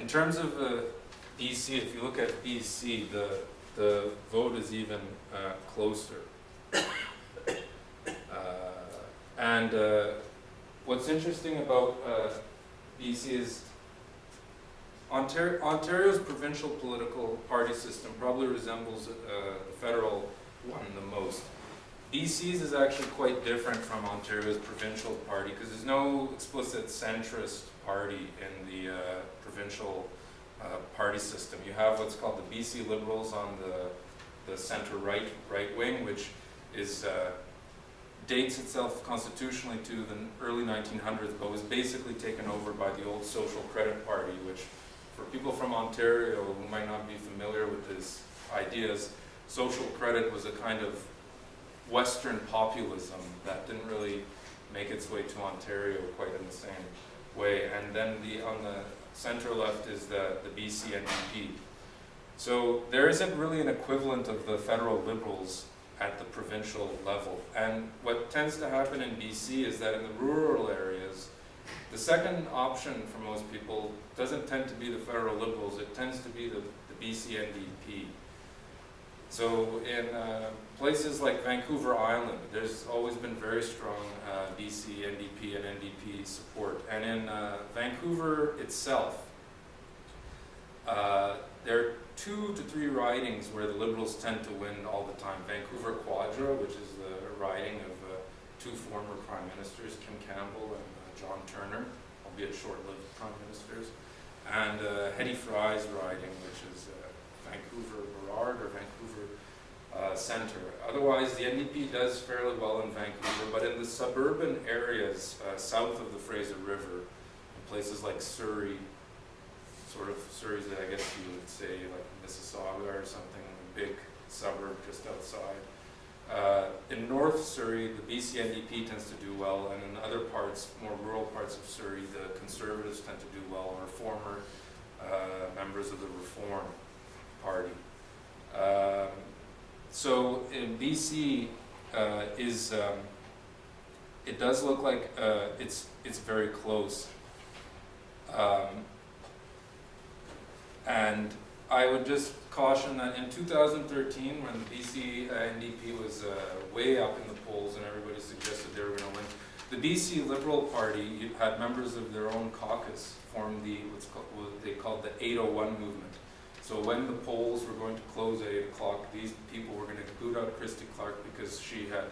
In terms of BC, if you look at BC, the vote is even closer. And what's interesting about BC is Ontario's provincial political party system probably resembles the federal one the most. BC's is actually quite different from Ontario's provincial party because there's no explicit centrist party in the provincial party system. You have what's called the BC Liberals on the center-right wing, which is dates itself constitutionally to the early 1900s, but was basically taken over by the old Social Credit Party, which for people from Ontario who might not be familiar with these ideas, social credit was a kind of Western populism that didn't really make its way to Ontario quite in the same way. And then on the center left is the BC NDP. So there isn't really an equivalent of the federal Liberals at the provincial level. And what tends to happen in BC is that in the rural areas, the second option for most people doesn't tend to be the federal Liberals, it tends to be the BC NDP. So in places like Vancouver Island, there's always been very strong BC NDP and NDP support. And in Vancouver itself, there are 2 to 3 ridings where the Liberals tend to win all the time. Vancouver Quadra, which is the riding of 2 former prime ministers, Kim Campbell and John Turner, albeit short-lived prime ministers, and Hetty Fry's riding, which is Vancouver Burrard or Vancouver Centre. Otherwise, the NDP does fairly well in Vancouver, but in the suburban areas south of the Fraser River, in places like Surrey, sort of Surrey's, I guess you would say, like Mississauga or something, a big suburb just outside. In North Surrey, the BC NDP tends to do well, and in other parts, more rural parts of Surrey, the Conservatives tend to do well, or former members of the Reform Party. So in BC, it does look like it's very close. And I would just caution that in 2013, when the BC NDP was way up in the polls and everybody suggested they were going to win, the BC Liberal Party had members of their own caucus form what they called the 801 movement. So when the polls were going to close at 8 o'clock, these people were going to boot out Christy Clark because she had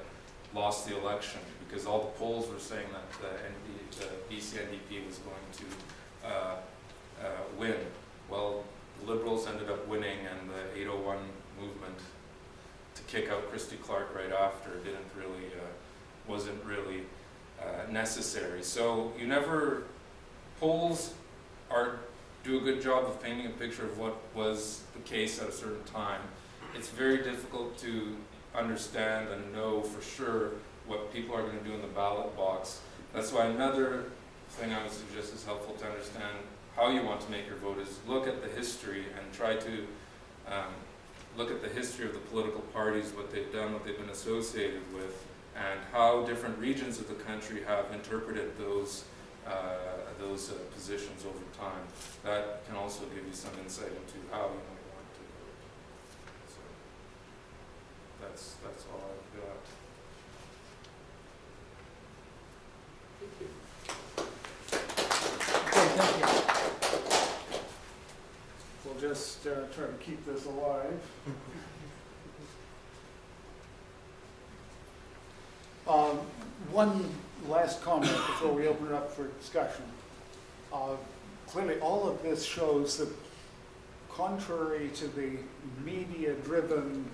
lost the election, because all the polls were saying that the BC NDP was going to win. Well, the Liberals ended up winning, and the 801 movement to kick out Christy Clark right after wasn't really necessary. So polls do a good job of painting a picture of what was the case at a certain time. It's very difficult to understand and know for sure what people are going to do in the ballot box. That's why another thing I would suggest is helpful to understand how you want to make your vote is look at the history and try to look at the history of the political parties, what they've done, what they've been associated with, and how different regions of the country have interpreted those positions over time. That can also give you some insight into how you might want to vote. So that's all I've got. Okay, thank you. We'll just try to keep this alive. One last comment before we open it up for discussion. Clearly, all of this shows that contrary to the media-driven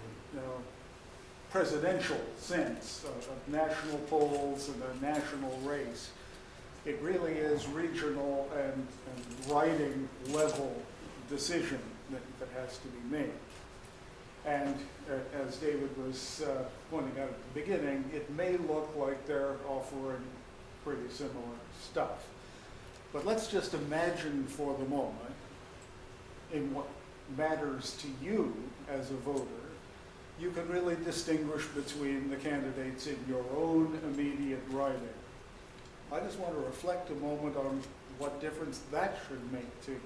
presidential sense of national polls and a national race, it really is regional and riding level decision that has to be made. And as David was pointing out at the beginning, it may look like they're offering pretty similar stuff. But let's just imagine for the moment, in what matters to you as a voter, you can really distinguish between the candidates in your own immediate riding. I just want to reflect a moment on what difference that should make to you.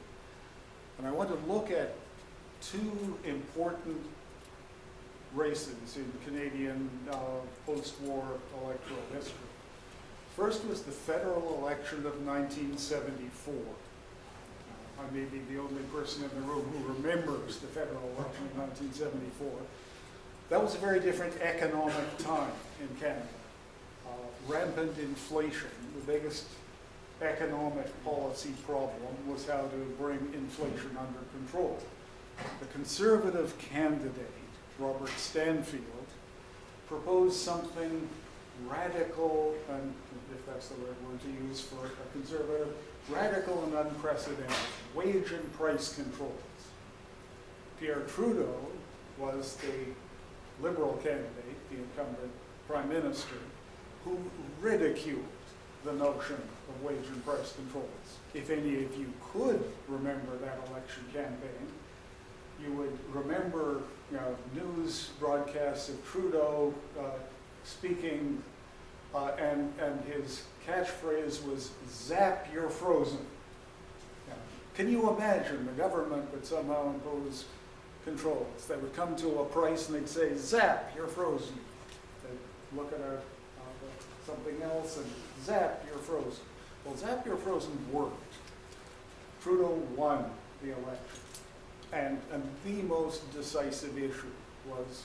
And I want to look at two important races in Canadian post-war electoral history. First was the federal election of 1974. I may be the only person in the room who remembers the federal election of 1974. That was a very different economic time in Canada. Rampant inflation, the biggest economic policy problem was how to bring inflation under control. The Conservative candidate, Robert Stanfield, proposed something radical, and if that's the right word to use for a Conservative, radical and unprecedented, wage and price controls. Pierre Trudeau was the Liberal candidate, the incumbent Prime Minister, who ridiculed the notion of wage and price controls. If any of you could remember that election campaign, you would remember news broadcasts of Trudeau speaking, and his catchphrase was, "Zap, you're frozen." Can you imagine the government would somehow impose controls? They would come to a price and they'd say, "Zap, you're frozen." They'd look at something else and zap, you're frozen. Well, zap, you're frozen worked. Trudeau won the election. And the most decisive issue was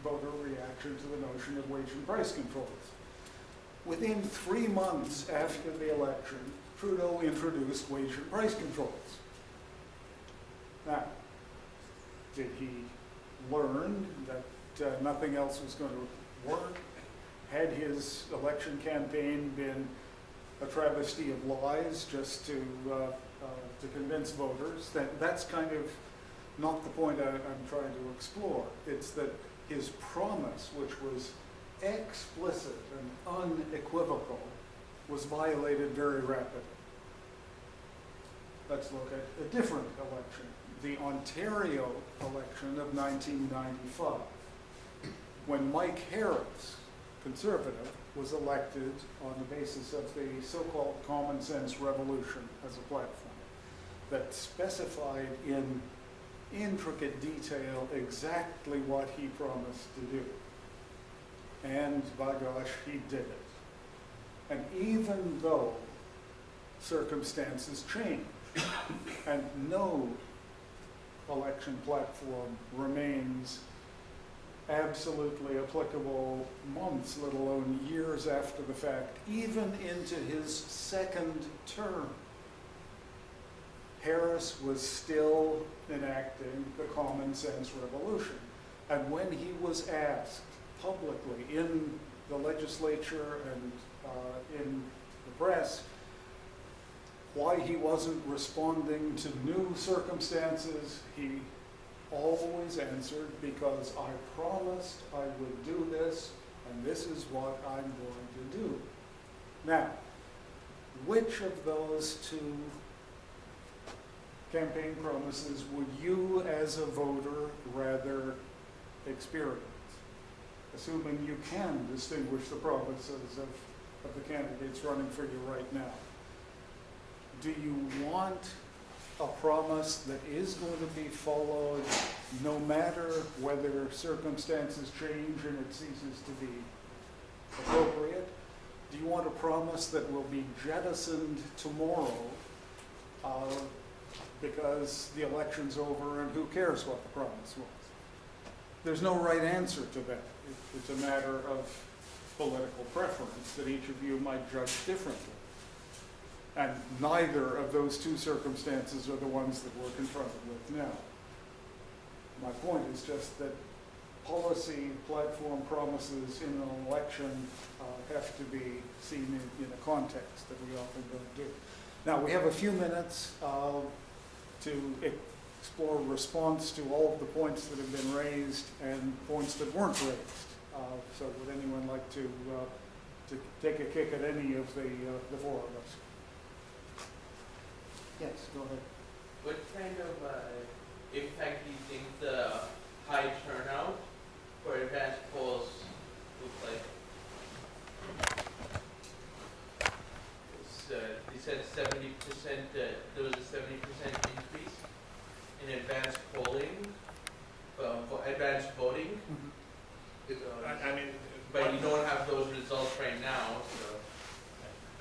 voter reaction to the notion of wage and price controls. Within 3 months after the election, Trudeau introduced wage and price controls. Now, did he learn that nothing else was going to work? Had his election campaign been a travesty of lies just to convince voters? That's kind of not the point I'm trying to explore. It's that his promise, which was explicit and unequivocal, was violated very rapidly. Let's look at a different election, the Ontario election of 1995, when Mike Harris, Conservative, was elected on the basis of the so-called common sense revolution as a platform that specified in intricate detail exactly what he promised to do. And by gosh, he did it. And even though circumstances change and no election platform remains absolutely applicable months, let alone years after the fact, even into his second term, Harris was still enacting the common sense revolution. And when he was asked publicly in the legislature and in the press why he wasn't responding to new circumstances, he always answered, "Because I promised I would do this, and this is what I'm going to do." Now, which of those two campaign promises would you as a voter rather experience? Assuming you can distinguish the promises of the candidates running for you right now. Do you want a promise that is going to be followed no matter whether circumstances change and it ceases to be appropriate? Do you want a promise that will be jettisoned tomorrow because the election's over and who cares what the promise was? There's no right answer to that. It's a matter of political preference that each of you might judge differently. And neither of those two circumstances are the ones that we're confronted with now. My point is just that policy platform promises in an election have to be seen in a context that we often don't do. Now, we have a few minutes to explore response to all of the points that have been raised and points that weren't raised. So would anyone like to take a kick at any of the four of us? Yes, go ahead. What kind of impact do you think the high turnout for advance polls look like? You said 70%, there was a 70% I mean, But you don't have those results right now, so.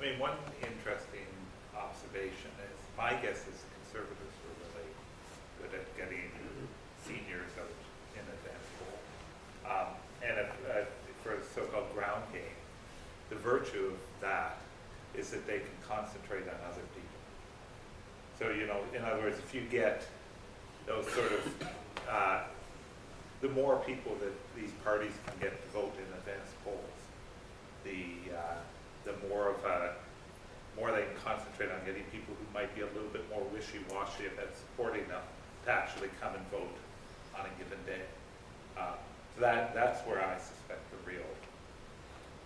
I mean, one interesting observation is, my guess is conservatives were really good at getting seniors out in advance poll. For the so-called ground game, the virtue of that is that they can concentrate on other people. So, you know, in other words, if you get those sort of, the more people that these parties can get to vote in advance polls, the more they can concentrate on getting people who might be a little bit more wishy-washy about supporting them to actually come and vote on a given day. So that's where I suspect the real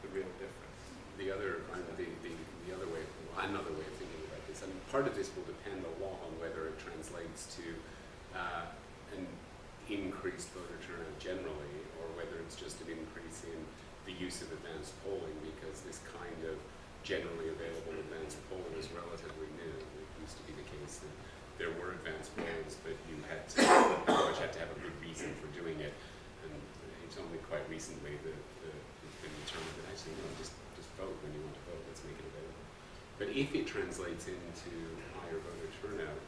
difference. The other way, another way of thinking about this, and part of this will depend a lot on whether it translates to an increased voter turnout generally, or whether it's just an increase in the use of advanced polling, because this kind of generally available advanced polling is relatively new. It used to be the case that there were advanced polls, but you had to have a good reason for doing it, and it's only quite recently that it's been determined that actually, you know, just vote when you want to vote. Let's make it available. But if it translates into higher voter turnout,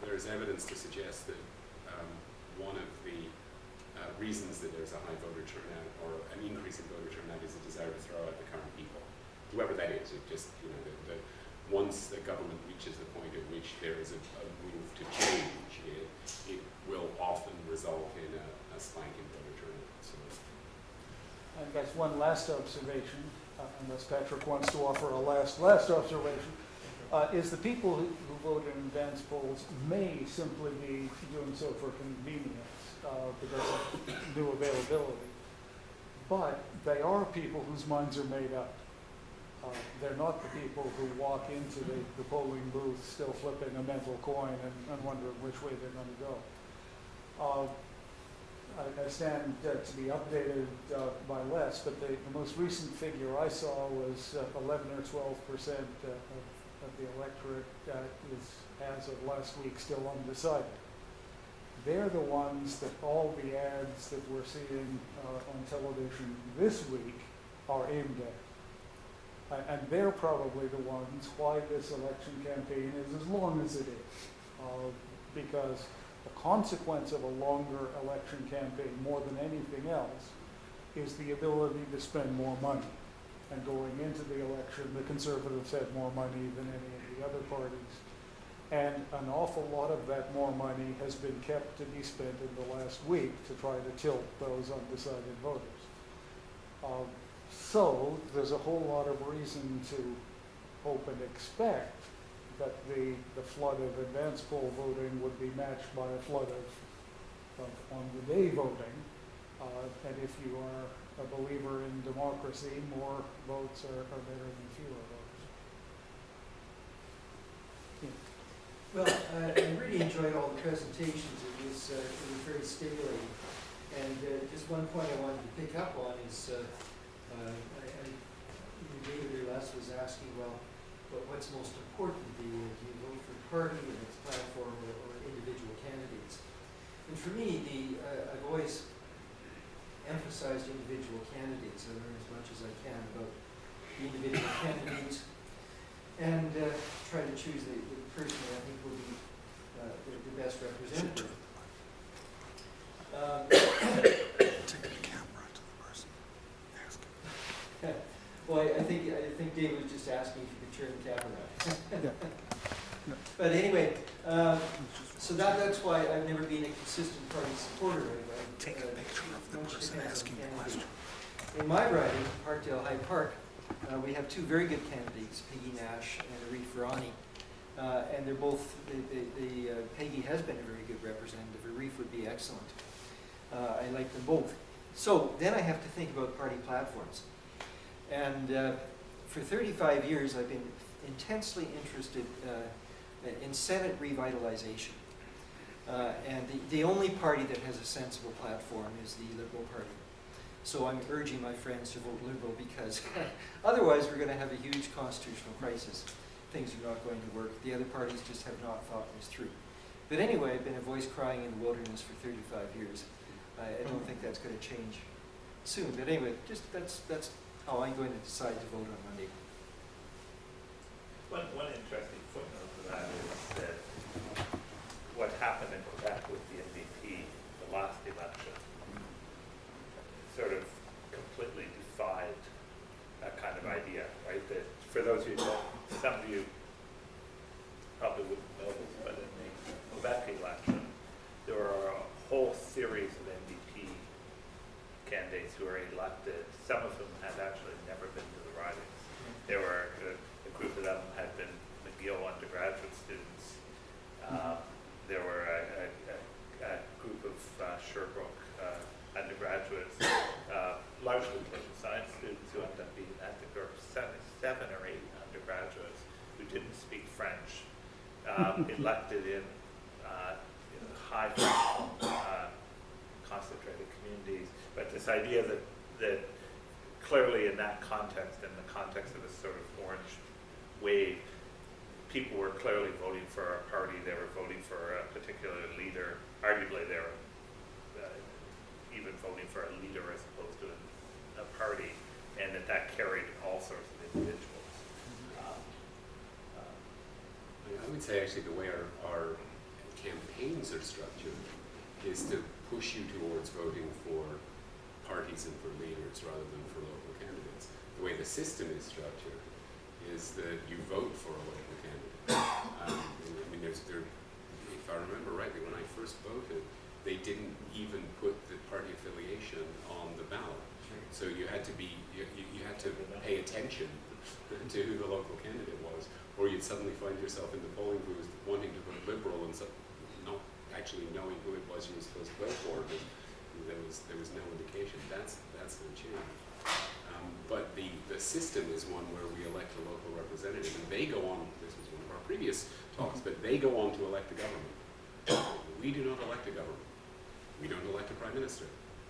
there's evidence to suggest that one of the reasons that there's a high voter turnout, or an increase in voter turnout, is a desire to throw out the current people, whoever that is. It just, you know, once the government reaches the point at which there is a move to change, it will often result in a spike in voter turnout. So, I guess one last observation, unless Patrick wants to offer a last observation, is the people who vote in advance polls may simply be doing so for convenience because of new availability. But they are people whose minds are made up. They're not the people who walk into the polling booth still flipping a mental coin and wondering which way they're going to go. I stand to be updated by less, but the most recent figure I saw was 11 or 12% of the electorate is, as of last week, still undecided. They're the ones that all the ads that we're seeing on television this week are aimed at. And they're probably the ones why this election campaign is as long as it is. Because the consequence of a longer election campaign, more than anything else, is the ability to spend more money. And going into the election, the Conservatives had more money than any of the other parties. And an awful lot of that more money has been kept to be spent in the last week to try to tilt those undecided voters. So there's a whole lot of reason to hope and expect that the flood of advance poll voting would be matched by a flood of on-the-day voting. And if you are a believer in democracy, more votes are better than fewer votes. Yeah. Well, I really enjoyed all the presentations. It was very stimulating. And just one point I wanted to pick up on is David or Les was asking, well, what's most important? Do you vote for the party and its platform or individual candidates? And for me, I've always emphasized individual candidates. I learn as much as I can about the individual candidates and try to choose the person that I think will be the best representative. Take the camera to the person. Ask him. Well, I think David was just asking if you could turn the camera on. Yeah. But anyway, so that's why I've never been a consistent party supporter. Take a picture of the person asking the question. In my riding, Parkdale High Park, we have two very good candidates, Peggy Nash and Arif Virani. And they're both, Peggy has been a very good representative. Arif would be excellent. I like them both. So then I have to think about party platforms. And for 35 years, I've been intensely interested in Senate revitalization. And the only party that has a sensible platform is the Liberal Party. So I'm urging my friends to vote Liberal because otherwise we're going to have a huge constitutional crisis. Things are not going to work. The other parties just have not thought this through. But anyway, I've been a voice crying in the wilderness for 35 years. I don't think that's going to change soon. But anyway, just that's how I'm going to decide to vote on Monday. One interesting footnote to that is that what happened in Quebec with the NDP, the last election, sort of completely defied that kind of idea, right? That for those of you that, some of you probably wouldn't know this, but in the Quebec election, there were a whole series of NDP candidates who were elected. Some of them had actually never been to the ridings. There were a group of them had been McGill undergraduate students. There were a group of Sherbrooke undergraduates, largely political science students who ended up being, I think there were seven or eight undergraduates who didn't speak French, elected in high concentrated communities. But this idea that clearly in that context, in the context of a sort of orange wave, people were clearly voting for a party, they were voting for a particular leader, arguably they were even voting for a leader as opposed to a party, and that carried all sorts of individuals. I would say actually the way our campaigns are structured is to push you towards voting for parties and for leaders rather than for local candidates. The way the system is structured is that you vote for a local candidate. I mean, if I remember rightly, when I first voted, they didn't even put the party affiliation on the ballot. So you had to you had to pay attention to who the local candidate was, or you'd suddenly find yourself in the polling booth wanting to vote Liberal and not actually knowing who it was you were supposed to vote for, because there was no indication. That's going to change. But the system is one where we elect a local representative, and they go on. This was one of our previous talks, but they go on to elect a government. We do not elect a government. We don't elect a prime minister.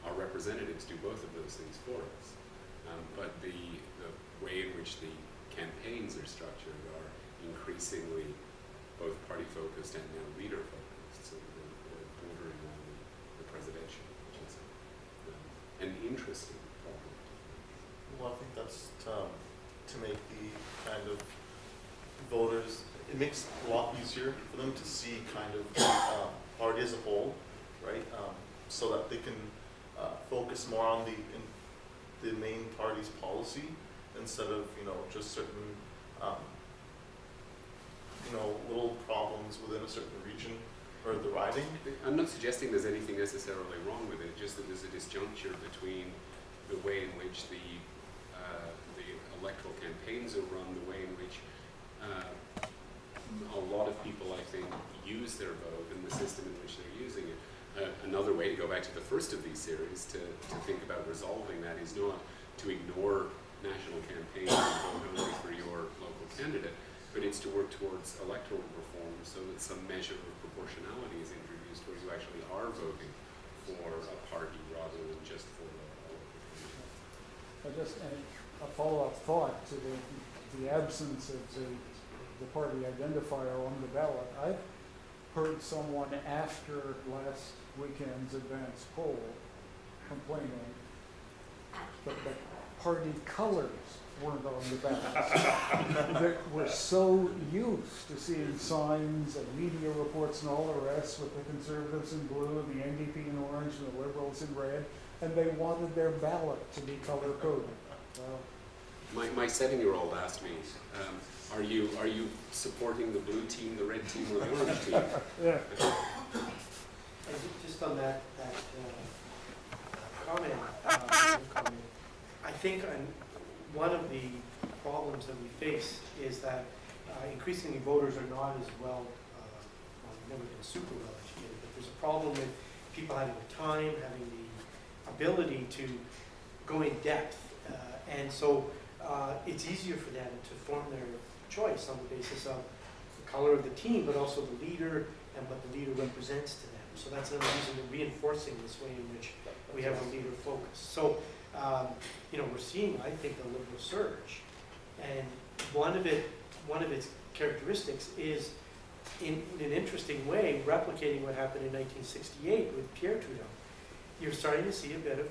Our representatives do both of those things for us. But the way in which the campaigns are structured are increasingly both party-focused and now leader-focused. So they're bordering on the presidential, which is an interesting problem. Well, I think that's to make the kind of voters, it makes it a lot easier for them to see kind of party as a whole, right? So that they can focus more on the main party's policy instead of, just certain, little problems within a certain region or the riding. I'm not suggesting there's anything necessarily wrong with it, just that there's a disjuncture between the way in which the electoral campaigns are run, the way in which a lot of people, I think, use their vote and the system in which they're using it. Another way to go back to the first of these series to think about resolving that is not to ignore national campaigns and vote only for your local candidate, but it's to work towards electoral reform so that some measure of proportionality is introduced where you actually are voting for a party rather than just for a local candidate. Just a follow-up thought to the absence of the party identifier on the ballot. I've heard someone after last weekend's advance poll complaining that the party colors weren't on the ballot. We're so used to seeing signs and media reports and all the rest with the Conservatives in blue and the NDP in orange and the Liberals in red, and they wanted their ballot to be color-coded. My 7-year-old asked me, are you supporting the blue team, the red team, or the orange team? Yeah. Just on that comment, I think one of the problems that we face is that increasingly voters are not as well, never been super well educated, but there's a problem with people having the time, having the ability to go in depth, and so it's easier for them to form their choice on the basis of the color of the team, but also the leader and what the leader represents to them. So that's another reason we're reinforcing this way in which we have a leader focus. So, we're seeing, I think, a liberal surge, and one of its characteristics is, in an interesting way, replicating what happened in 1968 with Pierre Trudeau. You're starting to see a bit of,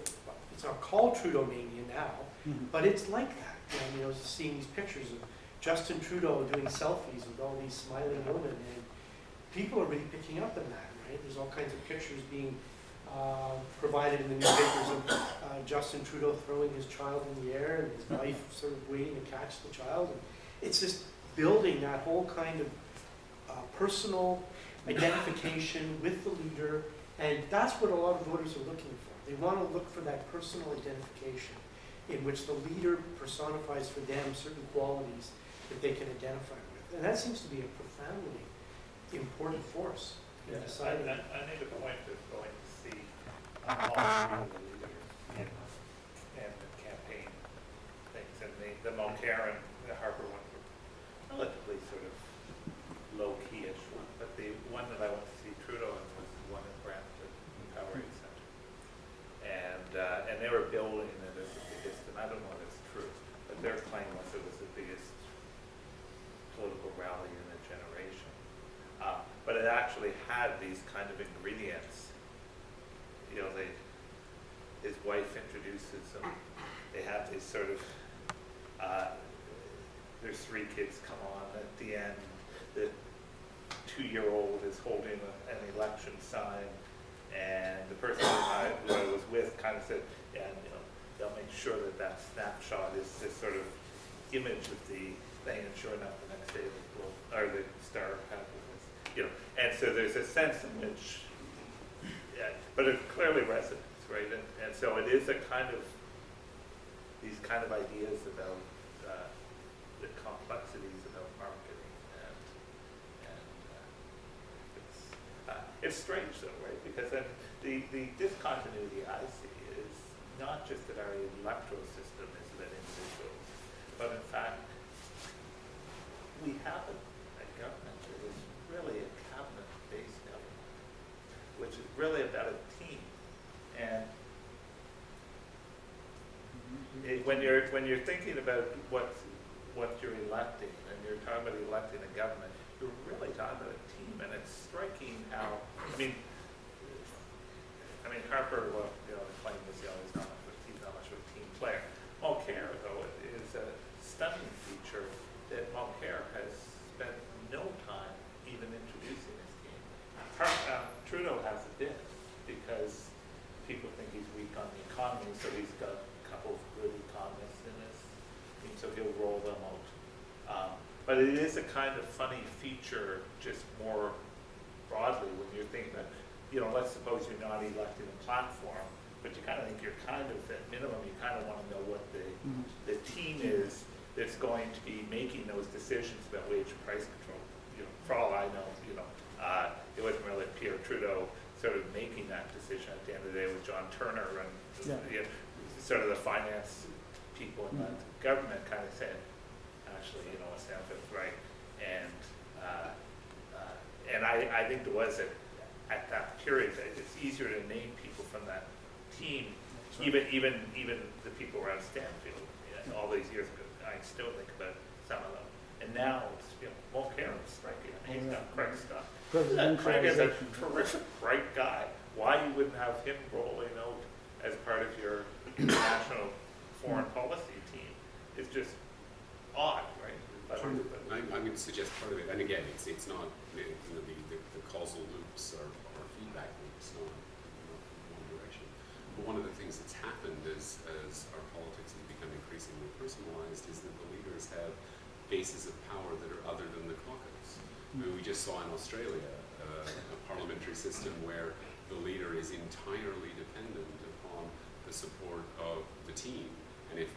it's not called Trudeau-mania now, but it's like that. You know, seeing these pictures of Justin Trudeau doing selfies with all these smiling women, and people are really picking up on that, right? There's all kinds of pictures being provided in the newspapers of Justin Trudeau throwing his child in the air and his wife sort of waiting to catch the child. And it's just building that whole kind of personal identification with the leader, and that's what a lot of voters are looking for. They want to look for that personal identification in which the leader personifies for them certain qualities that they can identify with. And that seems to be a profoundly important force in deciding. I think the point is going to see all three of the leaders in the campaign things. And the Mulcair and the Harper one were relatively sort of low-key-ish one. But the one that I went to see Trudeau in was the one in Brampton, the Power Aid Center. And they were building it as the biggest, and I don't know if it's true, but their claim was it was the biggest political rally in a generation. But it actually had these kind of ingredients. You know, his wife introduces them. They have these sort of, there's 3 kids come on at the end. The 2-year-old is holding an election sign, and the person who I was with kind of said, yeah, you know, they'll make sure that that snapshot is this sort of image of the thing, and sure enough, the next day the Star had this, you know, and so there's a sense in which, yeah, but it clearly resonates, right? And so it is a kind of, these kind of ideas about the complexities about marketing, and it's strange though, right? Because then the discontinuity I see is not just that our electoral system is about individuals, but in fact, we have a government that is really a cabinet-based government, which is really about a team. And when you're thinking about what you're electing, and you're talking about electing a government, you're really talking about a team. And it's striking how, I mean, Harper, well, you know, the claim was, you know, he's not much of a team player. Mulcair, though, is a stunning feature that Mulcair has spent no time even introducing his team. Trudeau hasn't been, because people think he's weak on the economy, so he's got a couple of good economists in his team, so he'll roll them out. But it is a kind of funny feature, just more broadly, when you're thinking that, you know, let's suppose you're not electing a platform, but you kind of think you're kind of, at minimum, you kind of want to know what the team is that's going to be making those decisions about wage and price control. You know, for all I know, you know, it wasn't really Pierre Trudeau sort of making that decision at the end of the day with John Turner and you know, sort of the finance people in the government kind of said, actually, you know, Sam feels right. And I think there was at that period, it's easier to name people from that team, even the people around Stanfield, you know, all these years ago. I still think about some of them. And now it's, you know, Mulcair is striking. He's got Craig Scott. Craig is a terrific, bright guy. Why you wouldn't have him rolling out as part of your national foreign policy team is just odd, right? I would suggest part of it, and again, it's not, you know, the causal loops or feedback loops, not one direction. But one of the things that's happened as our politics has become increasingly personalized is that the leaders have bases of power that are other than the caucus. I mean, we just saw in Australia a parliamentary system where the leader is entirely dependent upon the support of the team, and if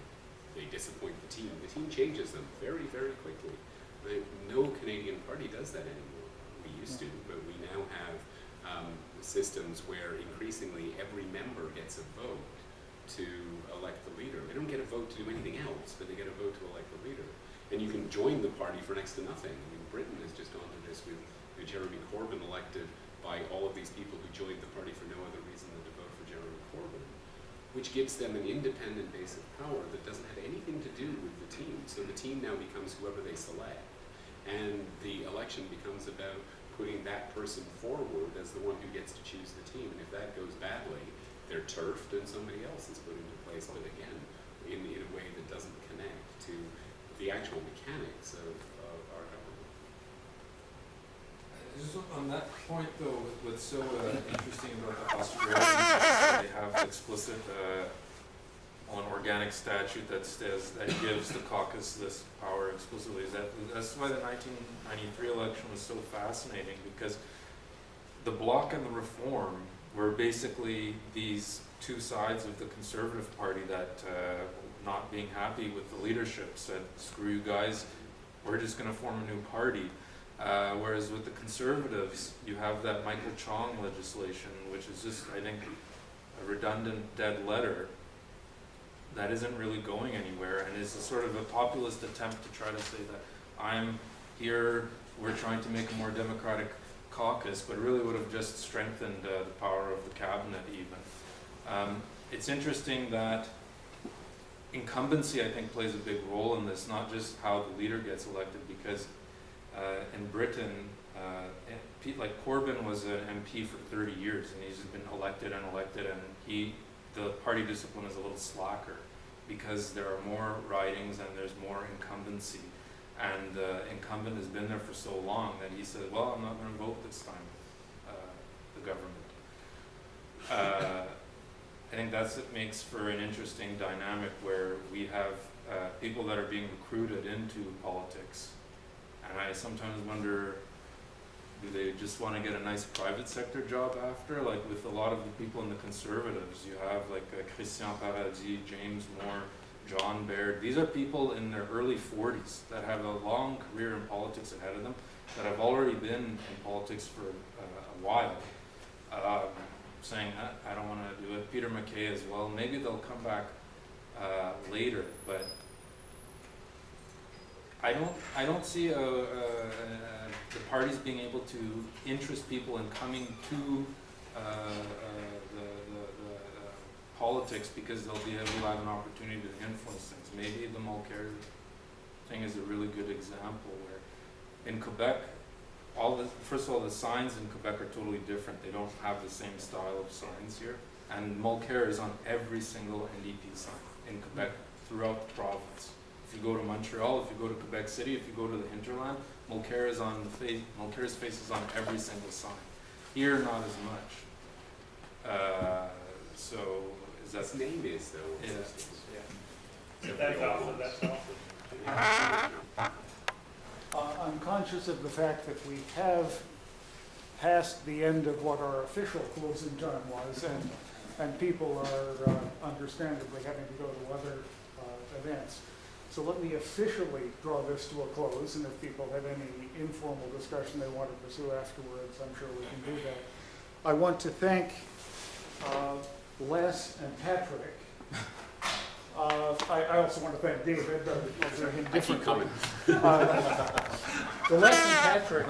they disappoint the team changes them very, very quickly. No Canadian party does that anymore. We used to, but we now have systems where increasingly every member gets a vote to elect the leader. They don't get a vote to do anything else, but they get a vote to elect the leader. And you can join the party for next to nothing. I mean, Britain has just gone through this with Jeremy Corbyn elected by all of these people who joined the party for no other reason than to vote for Jeremy Corbyn, which gives them an independent base of power that doesn't have anything to do with the team. So the team now becomes whoever they select. And the election becomes about putting that person forward as the one who gets to choose the team. And if that goes badly, they're turfed and somebody else is put into place, but again, in a way that doesn't connect to the actual mechanics of our government. Just on that point though, what's so interesting about the Australians, they have explicit on organic statute that says, that gives the caucus this power explicitly. That's why the 1993 election was so fascinating, because the Bloc and the Reform were basically these two sides of the Conservative Party that, not being happy with the leadership, said, screw you guys, we're just going to form a new party. Whereas with the Conservatives, you have that Michael Chong legislation, which is just, I think, a redundant dead letter that isn't really going anywhere, and is a sort of a populist attempt to try to say that I'm here, we're trying to make a more democratic caucus, but really would have just strengthened the power of the cabinet even. It's interesting that incumbency, I think, plays a big role in this, not just how the leader gets elected, because in Britain, like Corbyn was an MP for 30 years, and he's been elected, and the party discipline is a little slacker, because there are more ridings and there's more incumbency. And the incumbent has been there for so long that he said, well, I'm not going to vote this time, the government. I think it makes for an interesting dynamic where we have people that are being recruited into politics. And I sometimes wonder, do they just want to get a nice private sector job after? Like with a lot of the people in the Conservatives, you have like Christian Paradis, James Moore, John Baird. These are people in their early 40s that have a long career in politics ahead of them, that have already been in politics for a while, saying, I don't want to do it. Peter MacKay as well. Maybe they'll come back later, but I don't see the parties being able to interest people in coming to the politics, because they'll be able to have an opportunity to influence things. Maybe the Mulcair thing is a really good example, where in Quebec, first of all, the signs in Quebec are totally different. They don't have the same style of signs here. And Mulcair is on every single NDP sign in Quebec throughout the province. If you go to Montreal, if you go to Quebec City, if you go to the hinterland, Mulcair's face is on every single sign. Here, not as much. So, is that... His name is, though. Yeah. That's awesome. I'm conscious of the fact that we have passed the end of what our official closing time was, and people are understandably having to go to other events. So let me officially draw this to a close, and if people have any informal discussion they want to pursue afterwards, I'm sure we can do that. I want to thank Les and Patrick. I also want to thank David. I'll do him I keep differently. coming. The Les and Patrick,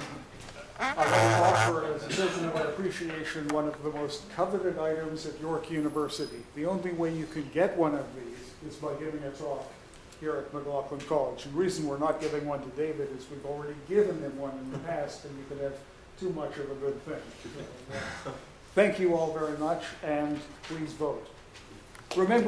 I want to offer as a token of our appreciation one of the most coveted items at York University. The only way you can get one of these is by giving a talk here at McLaughlin College. And the reason we're not giving one to David is we've already given him one in the past, and you could have too much of a good thing. Thank you all very much, and please vote. Remember.